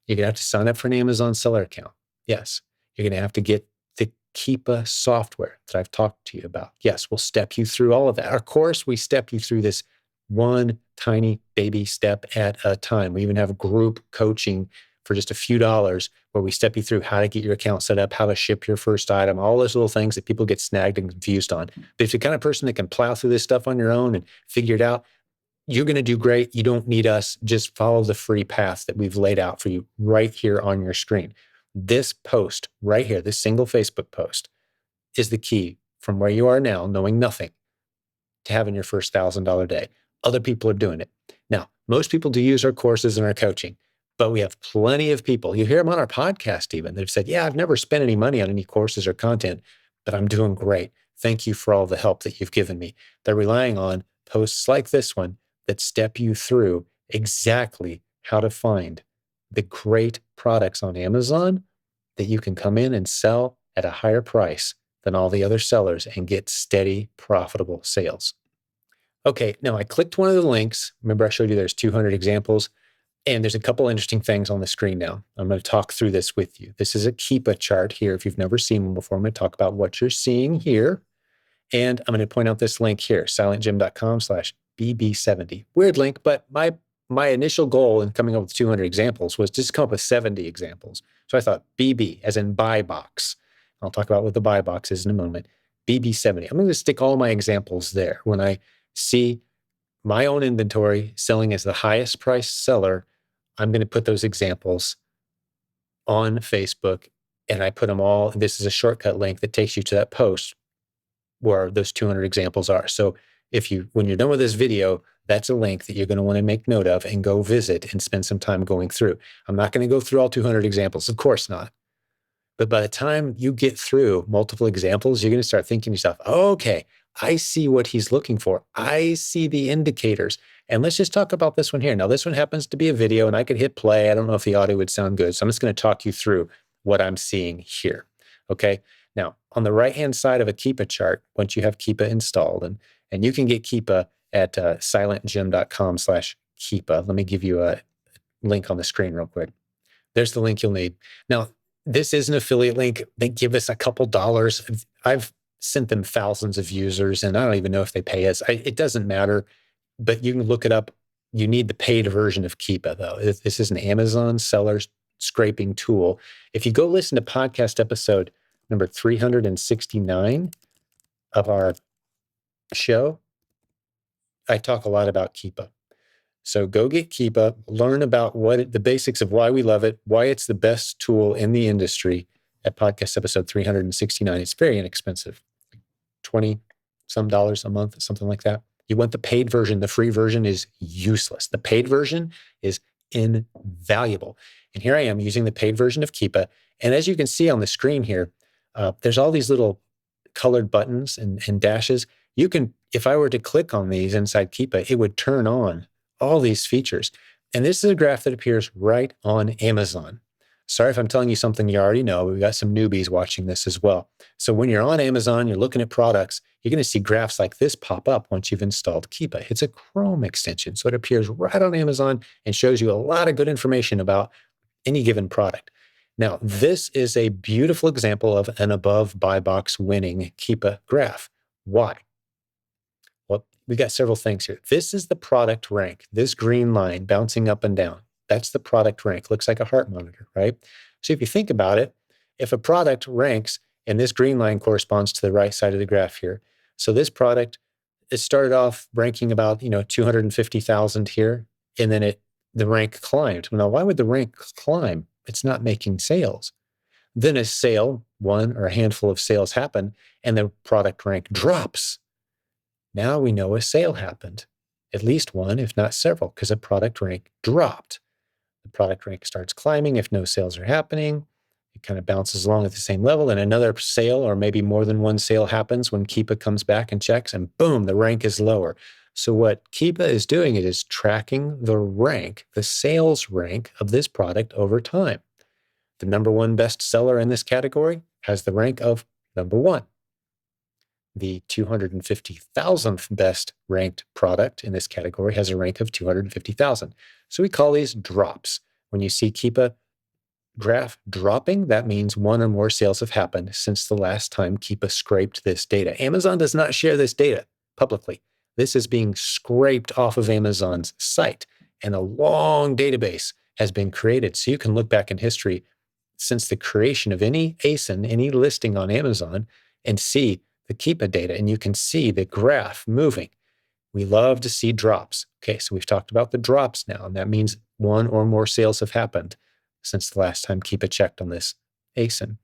You're going to have to sign up for an Amazon seller account. Yes. You're going to have to get the Keepa software that I've talked to you about. Yes, we'll step you through all of that. Of course, we step you through this one tiny baby step at a time. We even have group coaching for just a few dollars where we step you through how to get your account set up, how to ship your first item, all those little things that people get snagged and confused on. But if you're the kind of person that can plow through this stuff on your own and figure it out, you're going to do great. You don't need us. Just follow the free path that we've laid out for you right here on your screen. This post right here, this single Facebook post, is the key from where you are now, knowing nothing, to having your first $1,000 day. Other people are doing it. Now, most people do use our courses and our coaching, but we have plenty of people. You hear them on our podcast even. They've said, yeah, I've never spent any money on any courses or content, but I'm doing great. Thank you for all the help that you've given me. They're relying on posts like this one that step you through exactly how to find the great products on Amazon that you can come in and sell at a higher price than all the other sellers and get steady, profitable sales. Okay, now I clicked one of the links. Remember I showed you there's 200 examples, and there's a couple interesting things on the screen now. I'm going to talk through this with you. This is a Keepa chart here. If you've never seen one before, I'm going to talk about what you're seeing here. And I'm going to point out this link here, silentjimdotcom/BB70. Weird link, but my initial goal in coming up with 200 examples was just come up with 70 examples. So I thought BB, as in buy box. I'll talk about what the buy box is in a moment. BB70. I'm going to stick all my examples there. When I see my own inventory selling as the highest price seller, I'm going to put those examples on Facebook, and I put them all. This is a shortcut link that takes you to that post where those 200 examples are. So when you're done with this video, that's a link that you're going to want to make note of and go visit and spend some time going through. I'm not going to go through all 200 examples, of course not. But by the time you get through multiple examples, you're going to start thinking to yourself, oh, okay, I see what he's looking for. I see the indicators. And let's just talk about this one here. Now, this one happens to be a video, and I could hit play. I don't know if the audio would sound good. So I'm just going to talk you through what I'm seeing here. Okay. Now, on the right-hand side of a Keepa chart, once you have Keepa installed, and you can get Keepa at silentjim.com/Keepa. Let me give you a link on the screen real quick. There's the link you'll need. Now, this is an affiliate link. They give us a couple dollars. I've sent them thousands of users, and I don't even know if they pay us. It doesn't matter, but you can look it up. You need the paid version of Keepa, though. This is an Amazon seller scraping tool. If you go listen to podcast episode number 369 of our show, I talk a lot about Keepa. So go get Keepa, learn about the basics of why we love it, why it's the best tool in the industry at podcast episode 369. It's very inexpensive, 20 some dollars a month, something like that. You want the paid version. The free version is useless. The paid version is invaluable. And here I am using the paid version of Keepa. And as you can see on the screen here, there's all these little colored buttons and dashes. You can, if I were to click on these inside Keepa, it would turn on all these features. And this is a graph that appears right on Amazon. Sorry if I'm telling you something you already know. We've got some newbies watching this as well. So when you're on Amazon, you're looking at products, you're going to see graphs like this pop up once you've installed Keepa. It's a Chrome extension. So it appears right on Amazon and shows you a lot of good information about any given product. Now, this is a beautiful example of an above buy box winning Keepa graph. Why? Well, we got several things here. This is the product rank, this green line bouncing up and down. That's the product rank. Looks like a heart monitor, right? So if you think about it, if a product ranks, and this green line corresponds to the right side of the graph here. So this product, it started off ranking about 250,000 here, and then the rank climbed. Now, why would the rank climb? It's not making sales. Then a sale, one or a handful of sales happen, and the product rank drops. Now we know a sale happened, at least one, if not several, because a product rank dropped. The product rank starts climbing if no sales are happening. It kind of bounces along at the same level, and another sale or maybe more than one sale happens when Keepa comes back and checks, and boom, the rank is lower. So what Keepa is doing, it is tracking the rank, the sales rank of this product over time. The number one best seller in this category has the rank of number one. The 250,000th best ranked product in this category has a rank of 250,000. So we call these drops. When you see Keepa graph dropping, that means one or more sales have happened since the last time Keepa scraped this data. Amazon does not share this data publicly. This is being scraped off of Amazon's site, and a long database has been created. So you can look back in history since the creation of any ASIN, any listing on Amazon, and see the Keepa data, and you can see the graph moving. We love to see drops. Okay, so we've talked about the drops now, and that means one or more sales have happened since the last time Keepa checked on this ASIN.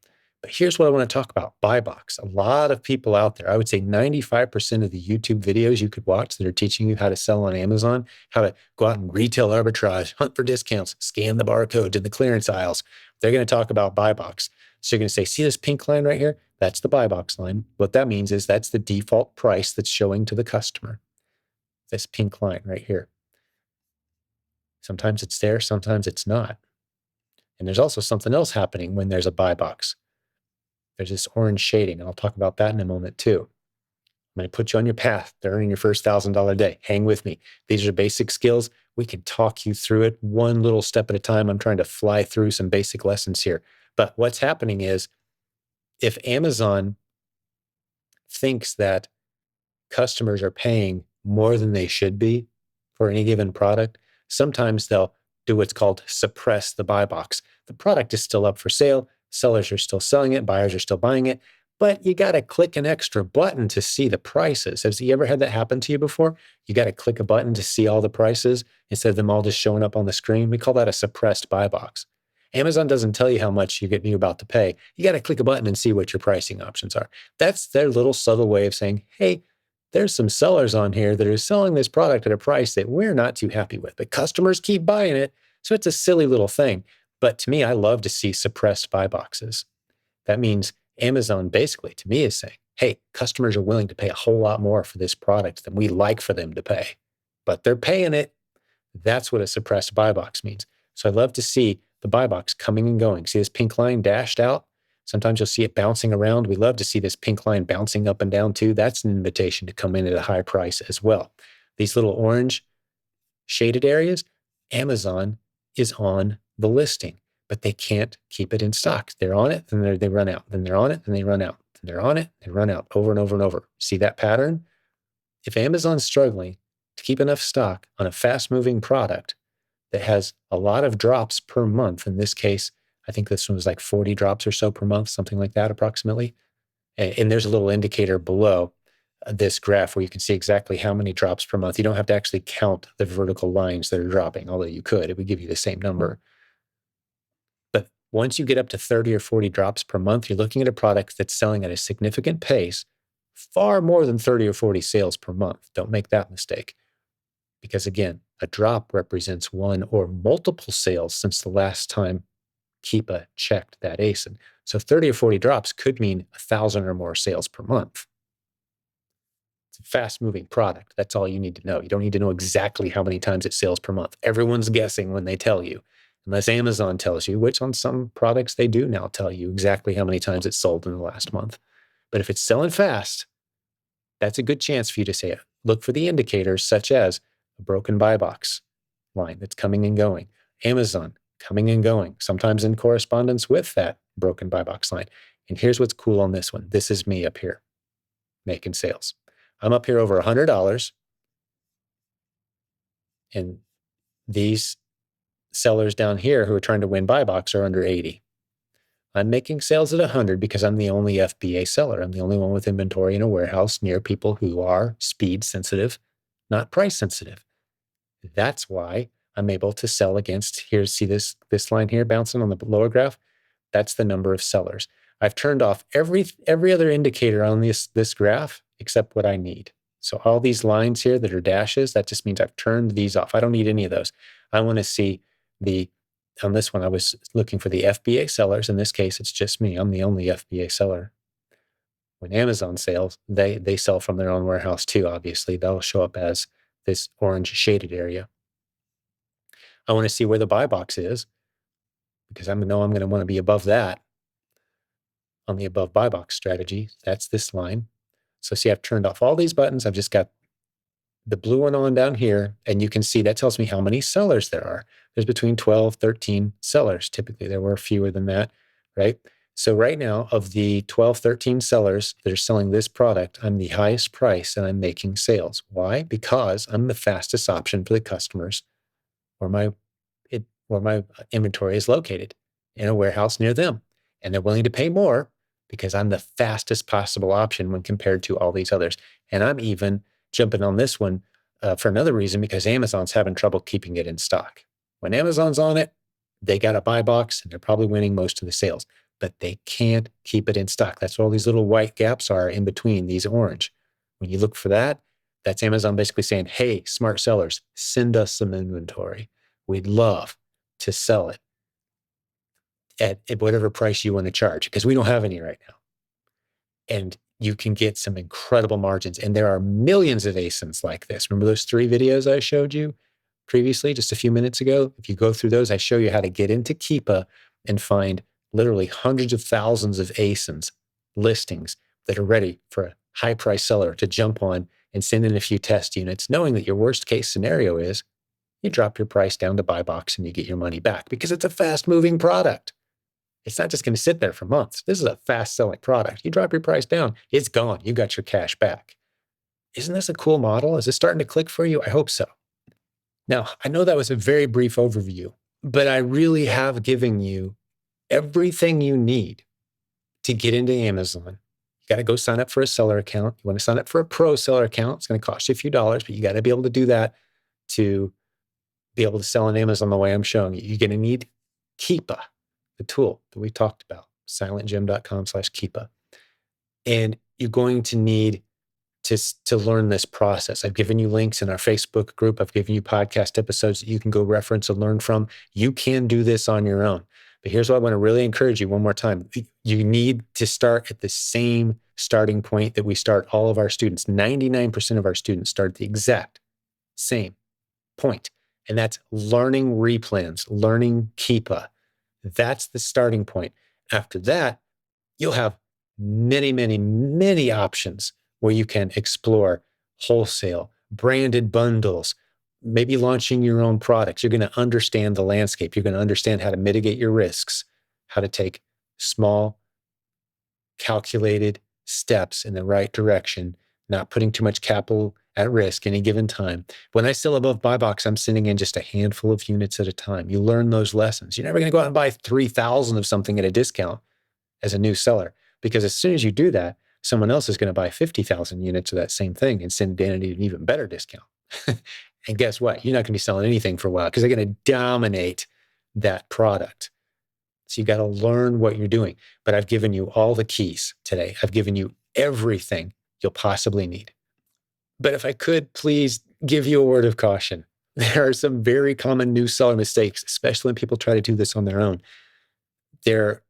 But here's what I want to talk about, buy box. A lot of people out there, I would say 95% of the YouTube videos you could watch that are teaching you how to sell on Amazon, how to go out and retail arbitrage, hunt for discounts, scan the barcodes in the clearance aisles, they're going to talk about buy box. So you're going to say, see this pink line right here? That's the buy box line. What that means is that's the default price that's showing to the customer. This pink line right here. Sometimes it's there, sometimes it's not. And there's also something else happening when there's a buy box. There's this orange shading, and I'll talk about that in a moment too. I'm going to put you on your path to earning your first $1,000 day. Hang with me. These are basic skills. We can talk you through it one little step at a time. I'm trying to fly through some basic lessons here. But what's happening is if Amazon thinks that customers are paying more than they should be for any given product, sometimes they'll do what's called suppress the buy box. The product is still up for sale. Sellers are still selling it. Buyers are still buying it. But you got to click an extra button to see the prices. Has you ever had that happen to you before? You got to click a button to see all the prices instead of them all just showing up on the screen. We call that a suppressed buy box. Amazon doesn't tell you how much you're about to pay. You got to click a button and see what your pricing options are. That's their little subtle way of saying, hey, there's some sellers on here that are selling this product at a price that we're not too happy with, but customers keep buying it. So it's a silly little thing. But to me, I love to see suppressed buy boxes. That means Amazon basically, to me, is saying, hey, customers are willing to pay a whole lot more for this product than we like for them to pay, but they're paying it. That's what a suppressed buy box means. So I love to see the buy box coming and going. See this pink line dashed out? Sometimes you'll see it bouncing around. We love to see this pink line bouncing up and down too. That's an invitation to come in at a high price as well. These little orange shaded areas, Amazon is on the listing, but they can't keep it in stock. They're on it, then they run out. Then they're on it, then they run out. Then they're on it, they run out over and over and over. See that pattern? If Amazon's struggling to keep enough stock on a fast-moving product that has a lot of drops per month, in this case, I think this one was like 40 drops or so per month, something like that approximately. And there's a little indicator below this graph where you can see exactly how many drops per month. You don't have to actually count the vertical lines that are dropping, although you could. It would give you the same number. But once you get up to 30 or 40 drops per month, you're looking at a product that's selling at a significant pace, far more than 30 or 40 sales per month. Don't make that mistake. Because again, a drop represents one or multiple sales since the last time Keepa checked that ASIN. So 30 or 40 drops could mean 1,000 or more sales per month. It's a fast-moving product. That's all you need to know. You don't need to know exactly how many times it sells per month. Everyone's guessing when they tell you, unless Amazon tells you, which on some products they do now tell you exactly how many times it's sold in the last month. But if it's selling fast, that's a good chance for you to say it. Look for the indicators such as a broken buy box line that's coming and going. Amazon coming and going, sometimes in correspondence with that broken buy box line. And here's what's cool on this one. This is me up here making sales. I'm up here over $100. And these sellers down here who are trying to win buy box are under 80. I'm making sales at 100 because I'm the only FBA seller. I'm the only one with inventory in a warehouse near people who are speed sensitive, not price sensitive. That's why I'm able to sell against, here, see this line here bouncing on the lower graph? That's the number of sellers. I've turned off every other indicator on this graph except what I need. So all these lines here that are dashes, that just means I've turned these off. I don't need any of those. I want to see on this one, I was looking for the FBA sellers. In this case, it's just me. I'm the only FBA seller. When Amazon sells, they sell from their own warehouse too, obviously. That'll show up as this orange shaded area. I want to see where the buy box is because I know I'm going to want to be above that on the above buy box strategy. That's this line. So see, I've turned off all these buttons. I've just got the blue one on down here, and you can see that tells me how many sellers there are. There's between 12, 13 sellers. Typically, there were fewer than that, right? So right now, of the 12, 13 sellers that are selling this product, I'm the highest price and I'm making sales. Why? Because I'm the fastest option for the customers where my inventory is located, in a warehouse near them. And they're willing to pay more because I'm the fastest possible option when compared to all these others. And I'm even jumping on this one for another reason, because Amazon's having trouble keeping it in stock. When Amazon's on it, they got a buy box and they're probably winning most of the sales, but they can't keep it in stock. That's what all these little white gaps are in between these orange. When you look for that, that's Amazon basically saying, hey, smart sellers, send us some inventory. We'd love to sell it at whatever price you want to charge, because we don't have any right now. And you can get some incredible margins. And there are millions of ASINs like this. Remember those 3 videos I showed you previously, just a few minutes ago? If you go through those, I show you how to get into Keepa and find literally hundreds of thousands of ASINs listings that are ready for a high price seller to jump on and send in a few test units, knowing that your worst case scenario is you drop your price down to buy box and you get your money back, because it's a fast moving product. It's not just going to sit there for months. This is a fast-selling product. You drop your price down, it's gone. You got your cash back. Isn't this a cool model? Is it starting to click for you? I hope so. Now, I know that was a very brief overview, but I really have given you everything you need to get into Amazon. You got to go sign up for a seller account. You want to sign up for a pro seller account. It's going to cost you a few dollars, but you got to be able to do that to be able to sell on Amazon the way I'm showing you. You're going to need Keepa, the tool that we talked about, silentjimdotcom/Keepa. And you're going to need to learn this process. I've given you links in our Facebook group. I've given you podcast episodes that you can go reference and learn from. You can do this on your own. But here's what I want to really encourage you one more time. You need to start at the same starting point that we start all of our students. 99% of our students start at the exact same point. And that's learning replans, learning Keepa. That's the starting point. After that, you'll have many, many, many options where you can explore wholesale, branded bundles, maybe launching your own products. You're going to understand the landscape. You're going to understand how to mitigate your risks, how to take small, calculated steps in the right direction, not putting too much capital at risk any given time. When I sell above buy box, I'm sending in just a handful of units at a time. You learn those lessons. You're never going to go out and buy 3,000 of something at a discount as a new seller, because as soon as you do that, someone else is going to buy 50,000 units of that same thing and send it in at an even better discount. And guess what? You're not going to be selling anything for a while because they're going to dominate that product. So you got to learn what you're doing. But I've given you all the keys today. I've given you everything you'll possibly need. But if I could please give you a word of caution, there are some very common new seller mistakes, especially when people try to do this on their own. There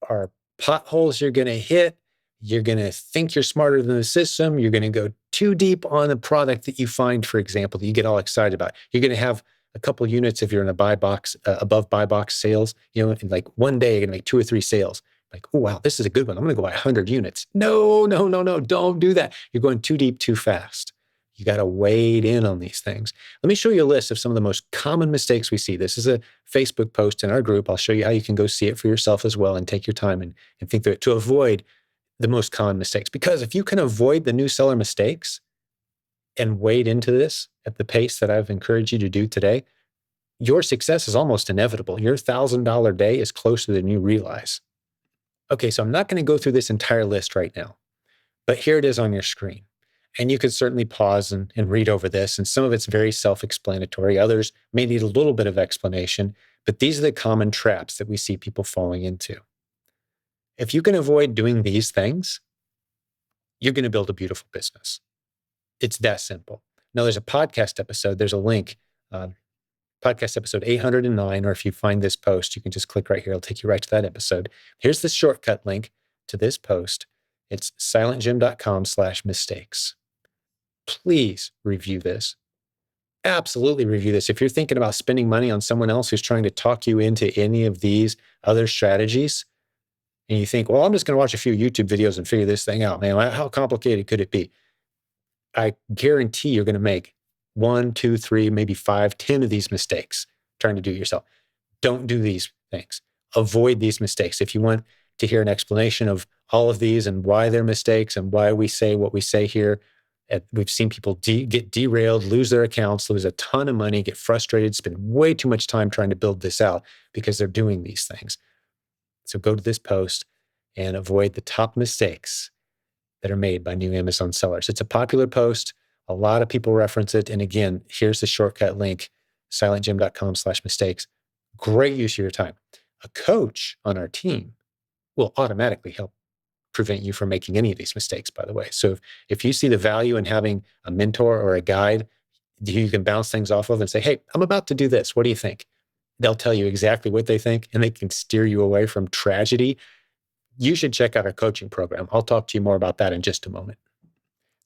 are potholes you're going to hit. You're going to think you're smarter than the system. You're going to go too deep on a product that you find, for example, that you get all excited about. You're going to have a couple units if you're in a buy box, above buy box sales, in like one day, you're going to make 2 or 3 sales. Like, oh, wow, this is a good one. I'm going to go buy 100 units. No, don't do that. You're going too deep, too fast. You got to wade in on these things. Let me show you a list of some of the most common mistakes we see. This is a Facebook post in our group. I'll show you how you can go see it for yourself as well and take your time and think through it to avoid the most common mistakes. Because if you can avoid the new seller mistakes and wade into this at the pace that I've encouraged you to do today, your success is almost inevitable. Your $1,000 day is closer than you realize. Okay, so I'm not going to go through this entire list right now, but here it is on your screen. And you could certainly pause and read over this. And some of it's very self-explanatory. Others may need a little bit of explanation, but these are the common traps that we see people falling into. If you can avoid doing these things, you're going to build a beautiful business. It's that simple. Now, there's a podcast episode. There's a link, podcast episode 809, or if you find this post, you can just click right here. It'll take you right to that episode. Here's the shortcut link to this post. It's silentjimdotcom/mistakes. Please review this. Absolutely review this. If you're thinking about spending money on someone else who's trying to talk you into any of these other strategies, and you think, well, I'm just going to watch a few YouTube videos and figure this thing out, man. How complicated could it be? I guarantee you're going to make 1, 2, 3, maybe 5, 10 of these mistakes trying to do it yourself. Don't do these things. Avoid these mistakes. If you want to hear an explanation of all of these and why they're mistakes and why we say what we say here, we've seen people get derailed, lose their accounts, lose a ton of money, get frustrated, spend way too much time trying to build this out because they're doing these things. So go to this post and avoid the top mistakes that are made by new Amazon sellers. It's a popular post. A lot of people reference it. And again, here's the shortcut link, silentjim.com/mistakes. Great use of your time. A coach on our team will automatically help prevent you from making any of these mistakes, by the way. So if you see the value in having a mentor or a guide you can bounce things off of and say, hey, I'm about to do this. What do you think? They'll tell you exactly what they think, and they can steer you away from tragedy. You should check out our coaching program. I'll talk to you more about that in just a moment.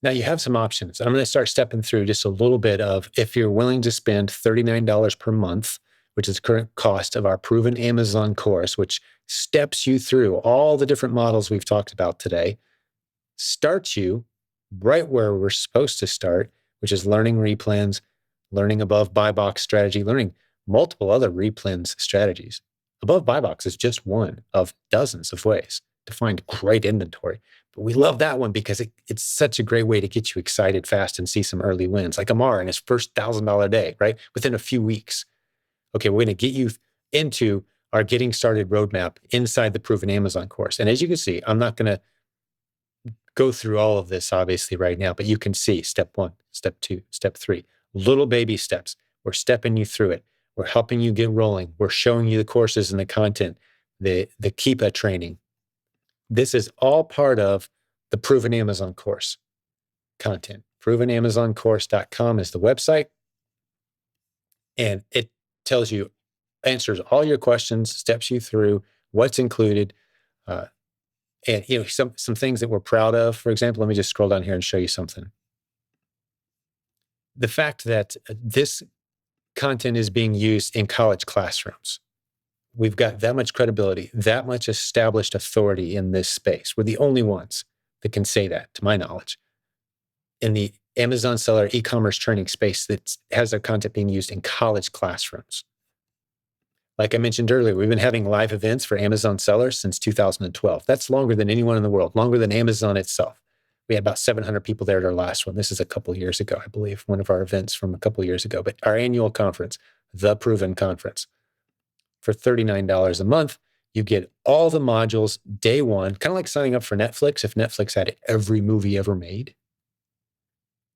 Now you have some options. I'm going to start stepping through just a little bit of if you're willing to spend $39 per month, which is the current cost of our proven Amazon course, which steps you through all the different models we've talked about today, starts you right where we're supposed to start, which is learning replens, learning above buy box strategy, learning multiple other replens strategies. Above buy box is just one of dozens of ways to find great inventory. But we love that one because it's such a great way to get you excited fast and see some early wins, like Amar in his first $1,000 day, right? Within a few weeks. Okay, we're going to get you into our getting started roadmap inside the Proven Amazon course. And as you can see, I'm not going to go through all of this obviously right now, but you can see step 1, step 2, step 3, little baby steps. We're stepping you through it. We're helping you get rolling. We're showing you the courses and the content, the Keepa training. This is all part of the Proven Amazon course content. ProvenAmazonCourse.com is the website. And it tells you, answers all your questions, steps you through what's included. And some things that we're proud of. For example, let me just scroll down here and show you something. The fact that this content is being used in college classrooms. We've got that much credibility, that much established authority in this space. We're the only ones that can say that, to my knowledge, in the Amazon seller e-commerce training space that has their content being used in college classrooms. Like I mentioned earlier, we've been having live events for Amazon sellers since 2012. That's longer than anyone in the world, longer than Amazon itself. We had about 700 people there at our last one. This is a couple of years ago, I believe, one of our events from a couple of years ago. But our annual conference, the Proven Conference, for $39 a month, you get all the modules day one, kind of like signing up for Netflix. If Netflix had every movie ever made,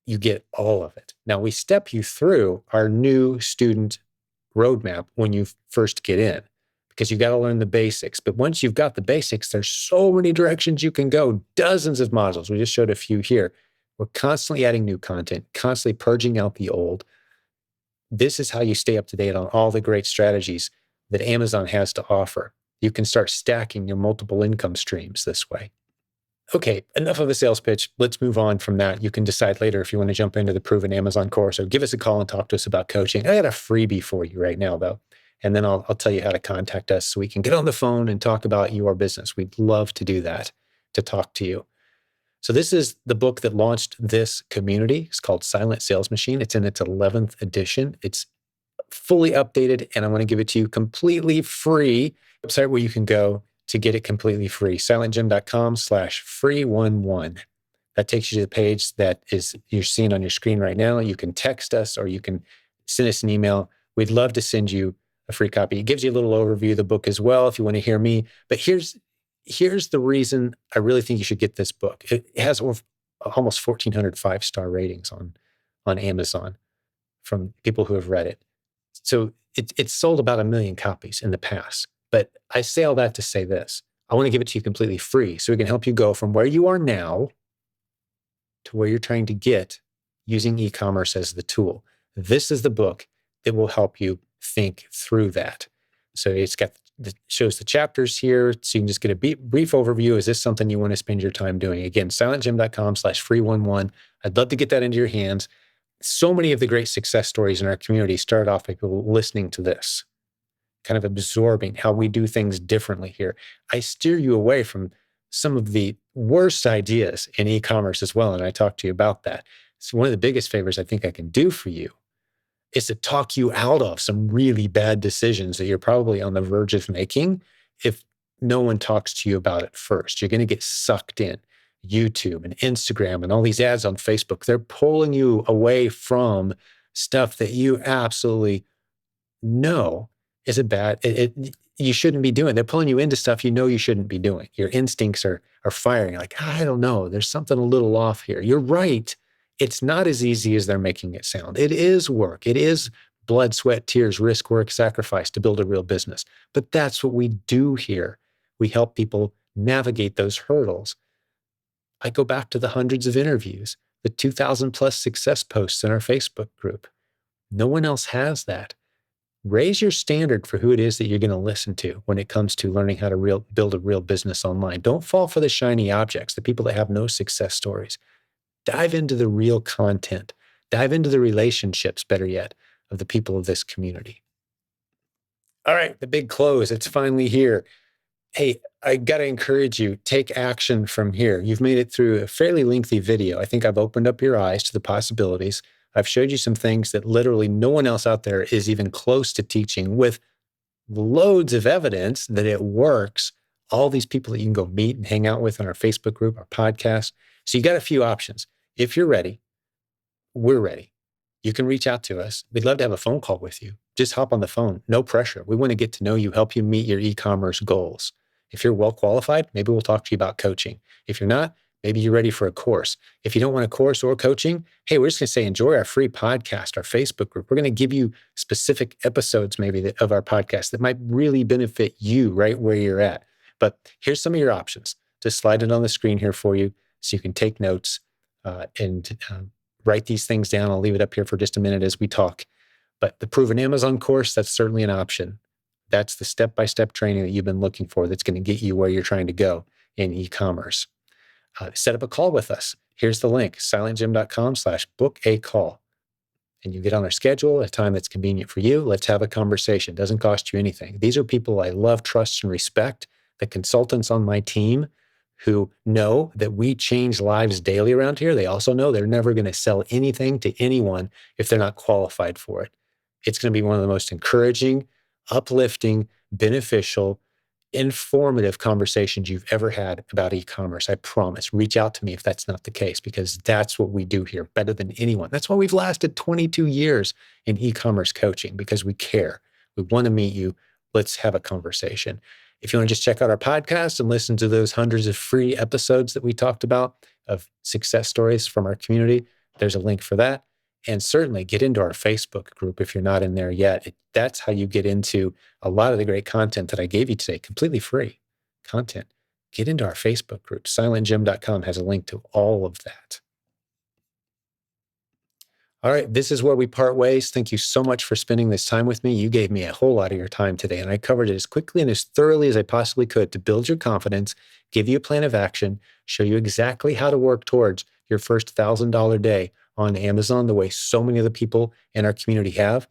you get all of it. Now, we step you through our new student roadmap when you first get in, because you got to learn the basics. But once you've got the basics, there's so many directions you can go, dozens of modules. We just showed a few here. We're constantly adding new content, constantly purging out the old. This is how you stay up to date on all the great strategies that Amazon has to offer. You can start stacking your multiple income streams this way. Okay, enough of a sales pitch. Let's move on from that. You can decide later if you want to jump into the Proven Amazon course or give us a call and talk to us about coaching. I got a freebie for you right now, though. And then I'll tell you how to contact us so we can get on the phone and talk about your business. We'd love to do that, to talk to you. So this is the book that launched this community. It's called Silent Sales Machine. It's in its 11th edition. It's fully updated, and I want to give it to you completely free. Website where you can go to get it completely free, silentjim.com/free11. That takes you to the page that is you're seeing on your screen right now. You can text us or you can send us an email. We'd love to send you a free copy. It gives you a little overview of the book as well if you want to hear me. But here's the reason I really think you should get this book. It has almost 1,400 5-star ratings on Amazon from people who have read it. So it's sold about 1 million copies in the past. But I say all that to say this. I want to give it to you completely free so we can help you go from where you are now to where you're trying to get using e-commerce as the tool. This is the book that will help you think through that. So it's got shows the chapters here, so you can just get a brief overview. Is this something you want to spend your time doing? Again, silentjimdotcom/free11. I'd love to get that into your hands. So many of the great success stories in our community start off by people listening to this, kind of absorbing how we do things differently here. I steer you away from some of the worst ideas in e-commerce as well, and I talk to you about that. So one of the biggest favors I think I can do for you is to talk you out of some really bad decisions that you're probably on the verge of making if no one talks to you about it first. You're going to get sucked in. YouTube and Instagram and all these ads on Facebook, they're pulling you away from stuff that you absolutely know is a bad, you shouldn't be doing. They're pulling you into stuff you know you shouldn't be doing. Your instincts are firing. You're like, I don't know, there's something a little off here. You're right. It's not as easy as they're making it sound. It is work. It is blood, sweat, tears, risk, work, sacrifice to build a real business. But that's what we do here. We help people navigate those hurdles. I go back to the hundreds of interviews, the 2,000 plus success posts in our Facebook group. No one else has that. Raise your standard for who it is that you're going to listen to when it comes to learning how to build a real business online. Don't fall for the shiny objects, the people that have no success stories. Dive into the real content. Dive into the relationships, better yet, of the people of this community. All right, the big close. It's finally here. Hey, I got to encourage you, take action from here. You've made it through a fairly lengthy video. I think I've opened up your eyes to the possibilities. I've showed you some things that literally no one else out there is even close to teaching, with loads of evidence that it works. All these people that you can go meet and hang out with on our Facebook group, our podcast. So you got a few options. If you're ready, we're ready. You can reach out to us. We'd love to have a phone call with you. Just hop on the phone. No pressure. We want to get to know you, help you meet your e-commerce goals. If you're well qualified, maybe we'll talk to you about coaching. If you're not, maybe you're ready for a course. If you don't want a course or coaching, hey, we're just going to say, enjoy our free podcast, our Facebook group. We're going to give you specific episodes maybe of our podcast that might really benefit you right where you're at. But here's some of your options. Just slide it on the screen here for you so you can take notes and write these things down. I'll leave it up here for just a minute as we talk. But the Proven Amazon course, that's certainly an option. That's the step-by-step training that you've been looking for that's going to get you where you're trying to go in e-commerce. Set up a call with us. Here's the link, silentjim.com/book-a-call. And you get on our schedule, a time that's convenient for you. Let's have a conversation. Doesn't cost you anything. These are people I love, trust, and respect. The consultants on my team who know that we change lives daily around here. They also know they're never going to sell anything to anyone if they're not qualified for it. It's going to be one of the most encouraging, uplifting, beneficial, informative conversations you've ever had about e-commerce. I promise. Reach out to me if that's not the case, because that's what we do here better than anyone. That's why we've lasted 22 years in e-commerce coaching, because we care. We want to meet you. Let's have a conversation. If you want to just check out our podcast and listen to those hundreds of free episodes that we talked about of success stories from our community, there's a link for that. And certainly get into our Facebook group if you're not in there yet. That's how you get into a lot of the great content that I gave you today, completely free content. Get into our Facebook group. silentjim.com has a link to all of that. All right, this is where we part ways. Thank you so much for spending this time with me. You gave me a whole lot of your time today, and I covered it as quickly and as thoroughly as I possibly could to build your confidence, give you a plan of action, show you exactly how to work towards your first $1,000 day on Amazon, the way so many of the people in our community have.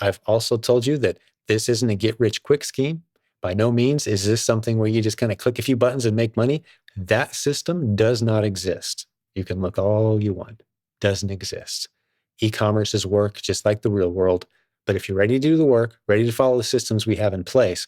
I've also told you that this isn't a get-rich-quick scheme. By no means is this something where you just kind of click a few buttons and make money. That system does not exist. You can look all you want. Doesn't exist. E-commerce is work just like the real world. But if you're ready to do the work, ready to follow the systems we have in place,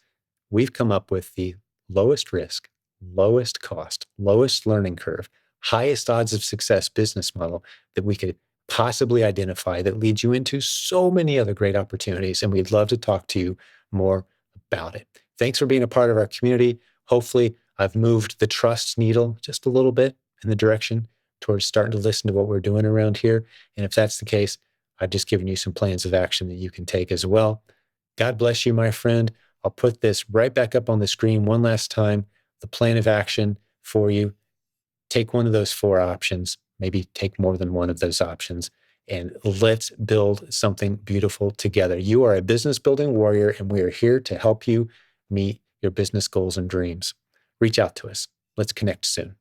we've come up with the lowest risk, lowest cost, lowest learning curve, highest odds of success business model that we could possibly identify that leads you into so many other great opportunities. And we'd love to talk to you more about it. Thanks for being a part of our community. Hopefully, I've moved the trust needle just a little bit in the direction towards starting to listen to what we're doing around here. And if that's the case, I've just given you some plans of action that you can take as well. God bless you, my friend. I'll put this right back up on the screen one last time. the plan of action for you. Take one of those 4 options, maybe take more than one of those options, and let's build something beautiful together. You are a business building warrior, and we are here to help you meet your business goals and dreams. Reach out to us. Let's connect soon.